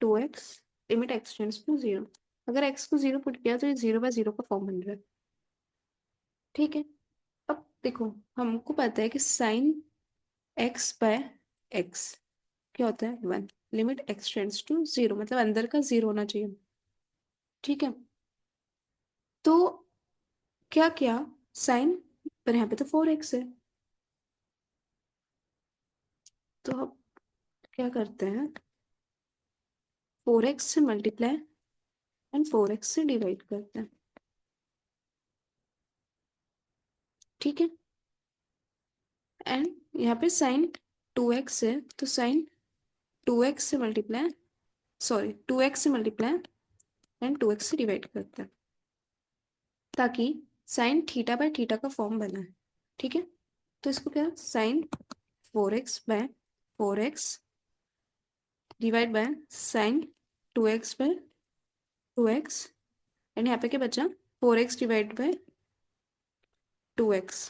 2x, limit x tends to zero. अगर एक्स को जीरो पुट किया तो ये जीरो बाय जीरो का फॉर्म बन रहा है। ठीक है, अब देखो, हमको पता है कि साइन एक्स बाय एक्स क्या होता है, one, limit x tends to zero, मतलब अंदर का जीरो होना चाहिए। ठीक है, तो क्या क्या, साइन, पर यहाँ पे तो 4x है, तो अब क्या करते हैं, 4x से मल्टीप्लाई एंड 4x से डिवाइड करते हैं। ठीक है, एंड यहाँ पे साइन 2x है, तो साइन 2x से मल्टीप्लाई, सॉरी 2x से मल्टीप्लाई एंड 2x से डिवाइड करते हैं। ताकि साइन थीटा बाय थीटा का फॉर्म बना है। ठीक है, तो इसको क्या, sine 4x by 4x divide by sine 2x by 2x, and यहाँ पे क्या बचा, 4x divide bye 2x।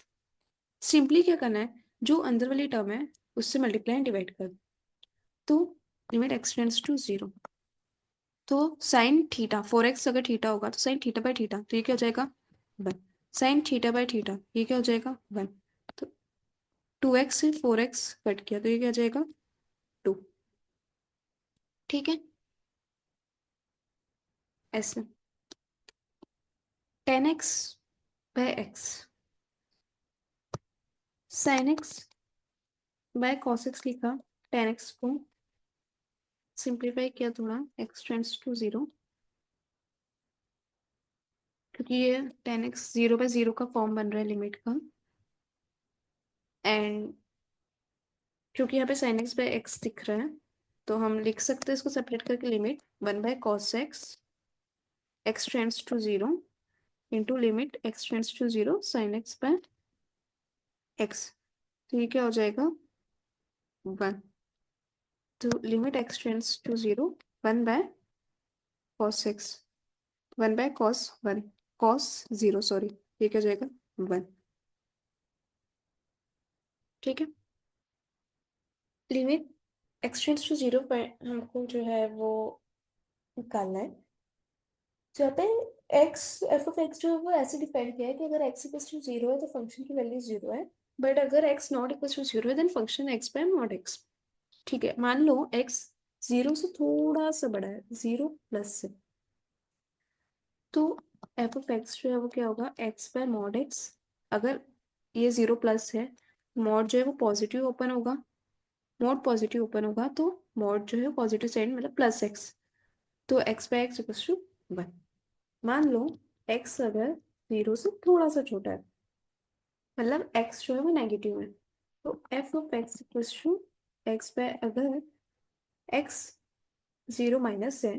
Simply क्या करना है, जो अंदर वाली टर्म है उससे मल्टीप्लाई एंड डिवाइड कर, तो लिमिट एक्स टेंड्स टू 0। तो साइन थीटा 4x अगर थीटा होगा तो साइन थीटा बाय थीटा, तो ये क्या हो जाएगा 1। साइन थीटा बाय थीटा ये क्या हो जाएगा 1। तो 2x से 4x कट किया तो ये क्या हो जाएगा 2। ठीक है, ऐसे 10x by x, sine x by cos x लिखा, 10x को सिंप्लीफाई किया थोड़ा, x टेंड्स टू 0, क्योंकि ये 10x 0 बाय 0 का फॉर्म बन रहा है लिमिट का, एंड क्योंकि यहाँ पे साइन एक्स बाय एक्स दिख रहा है तो हम लिख सकते हैं इसको सेपरेट करके, limit 1 by cos x tends to 0 into limit x tends to 0 sine x by x, तो ये क्या हो जाएगा 1। तो limit x tends to 0 1 by cos x, 1 by cos 1 cos 0 sorry, ये क्या हो जाएगा 1। ठीक है, लिमिट एक्स टेंड्स टू 0 पर हमको जो है वो निकालना है। तो यहाँ पे एक्स एफ ऑफ एक्स जो है वो ऐसे डिफाइन किया है कि अगर एक्स इक्वल टू 0 है तो फंक्शन की वैल्यू 0 है, बट अगर एक्स नॉट इक्वल टू 0 है then function x prime naught x. ठीक है, मान लो एक्स 0 से थोड़ा सा बड़ा है, 0 प्लस से, तो एफ ऑफ एक्स जो है वो क्या होगा एक्स बाय मॉड एक्स। अगर ये 0 प्लस है, मॉड जो है वो पॉजिटिव ओपन होगा, मॉड पॉजिटिव ओपन होगा तो मॉड जो है पॉजिटिव साइड मतलब प्लस एक्स, तो x by x equal to 1। मान लो x अगर 0 से थोड़ा सा छोटा है, मतलब x जो है वो नेगेटिव है, तो f of x equals to x by, अगर x 0 माइनस है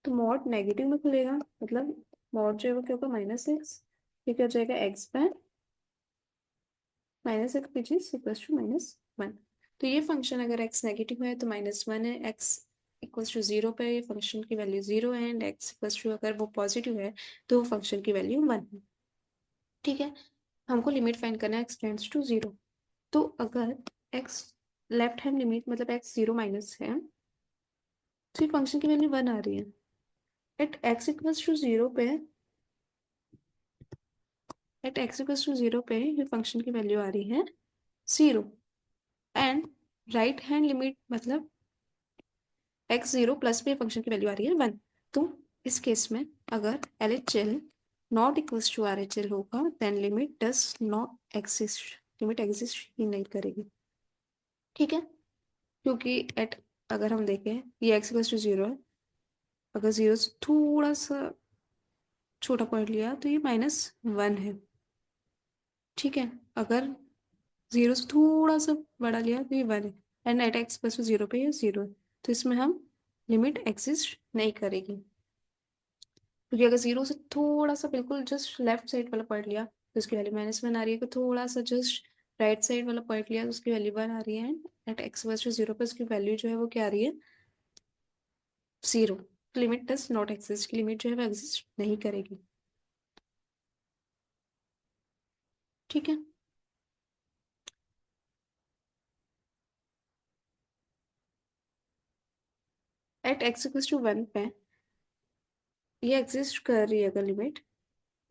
तो मॉड नेगेटिव में खुलेगा, मतलब मॉड जो है वो क्या होगा माइनस एक्स, ये क्या हो जाएगा x by minus x which is equals to -1। तो ये फंक्शन अगर x नेगेटिव है तो -1 है, x इक्वल्स टू 0 पे ये फंक्शन की वैल्यू 0 है, एंड x इक्वल्स टू अगर वो पॉजिटिव है तो वो फंक्शन की वैल्यू 1 है। ठीक है, हमको लिमिट फाइंड करना है x टेंड्स टू 0। तो अगर x लेफ्ट हैंड लिमिट मतलब x 0 माइनस है तो ये फंक्शन की वैल्यू 1 आ रही है। एट x इक्वल्स टू 0 पे, एट x इक्वल्स टू 0 पे ये फंक्शन की वैल्यू आ रही है 0, एंड राइट हैंड लिमिट मतलब x 0 प्लस पे फंक्शन की वैल्यू आ रही है 1। तो इस केस में अगर LHL not equals to RHL होगा then limit does not exist, limit exist ही नहीं करेगी। ठीक है, क्योंकि एट अगर हम देखें ये x इक्वल्स टू 0 है, अगर 0 से थोड़ा सा छोटा पॉइंट लिया तो ये -1 है। ठीक है, अगर 0 से थोड़ा सा बड़ा लिया तो ये 1 है, एंड एट एक्स प्लस 0 पे ये 0 है, तो इसमें हम लिमिट एग्जिस्ट नहीं करेगी, क्योंकि अगर 0 से थोड़ा सा बिल्कुल जस्ट लेफ्ट साइड वाला पॉइंट लिया तो उसकी वैल्यू -1 आ रही है, तो थोड़ा सा जस्ट राइट साइड वाला पॉइंट लिया तो उसकी वैल्यू 1 आ रही है, एंड एट एक्स प्लस 0 पे उसकी वैल्यू जो है वो क्या आ रही है 0। Limit does not exist, limit जो है वो एग्जिस्ट नहीं करेगी। ठीक है, एट एक्स इक्वल्स टू 1 पे ये एग्जिस्ट कर रही है अगर limit,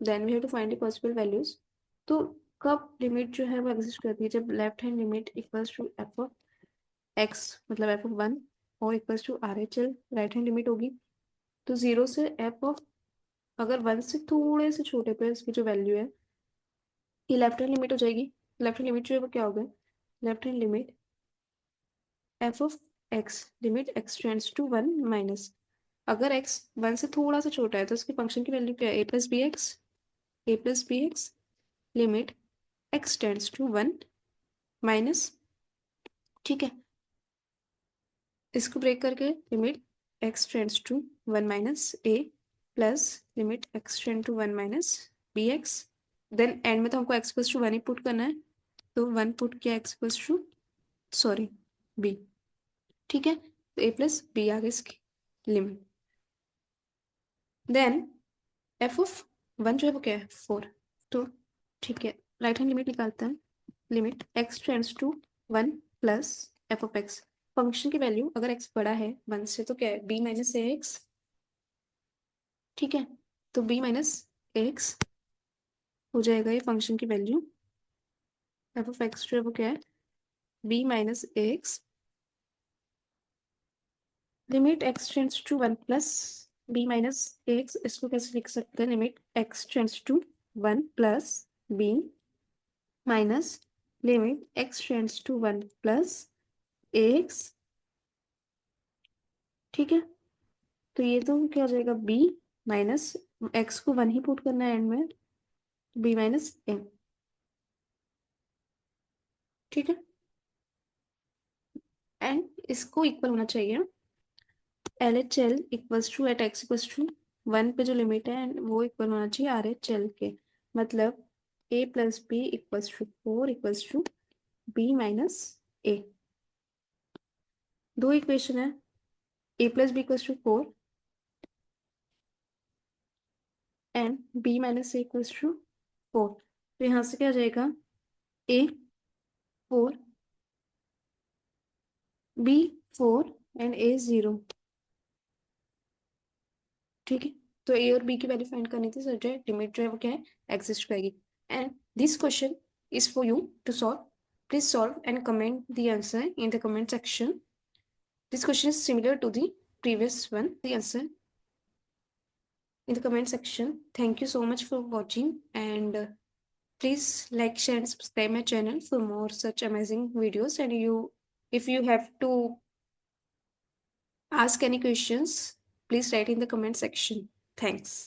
then we have to find the possible values. तो कब लिमिट जो है वो एग्जिस्ट करती है, जब left hand limit equals to f of x मतलब एफ ऑफ 1 और equals to RHL right hand limit होगी। तो 0 से एफ ऑफ अगर 1 से थोड़े से छोटे पे इसकी जो वैल्यू है ये लेफ्ट हैंड लिमिट हो जाएगी। लेफ्ट हैंड लिमिट जो है वो क्या होगा, left hand limit f of x limit x tends to 1 minus, अगर एक्स 1 से थोड़ा सा छोटा है तो उसके फंक्शन की वैल्यू क्या है a plus b x limit x tends to 1 minus. ठीक है, इसको ब्रेक करके limit x tends to 1 minus a plus limit x tend to 1 minus b x, then end में तो हमको एक्स इक्वल्स टू 1 ही पुट करना है, तो 1 पुट किया x equals to sorry b, ठीक है, तो ए प्लस बी आ गई इसकी लिमिट। देन एफ ऑफ 1 जो है वो क्या है 4, तो ठीक है राइट हैंड लिमिट निकालते हैं, limit x tends to 1 plus f of x, function की वैल्यू अगर एक्स बड़ा है 1 से तो क्या है बी माइनस ए एक्स, ठीक है, तो बी माइनस एक्स हो जाएगा ये फंक्शन की वैल्यू, एफ ऑफ एक्स जो है वो क्या है b minus x, limit x tends to 1 plus b minus x, इसको कैसे लिख सकते हैं, limit x tends to 1 plus b minus limit x tends to 1 plus x, ठीक है, तो ये तो क्या हो जाएगा बी माइनस एक्स को 1 ही पुट करना है एंड में, बी माइनस ए, ठीक है, एंड इसको इक्वल होना चाहिए L H L equals to at x equals to 1 पे जो लिमिट है वो इक्वल होना चाहिए आर एच एल के, मतलब a plus b equals to 4 equals to b minus a, दो इक्वेशन है, a plus b equals to 4 and b minus a equals to 4, तो यहाँ से क्या आ जाएगा ए 4 बी 4 एंड ए 0, ठीक है, तो ए और बी की वैल्यू फाइंड करनी थी, सर जो लिमिट जो है वो क्या है एग्जिस्ट करेगी, and this question is for you to solve, please solve and comment the answer in the comment section, this question is similar to the previous one, the answer in the comment section. Thank you so much for watching, and please like, share and subscribe my channel for more such amazing videos, and you if you have to ask any questions, please write in the comment section. Thanks.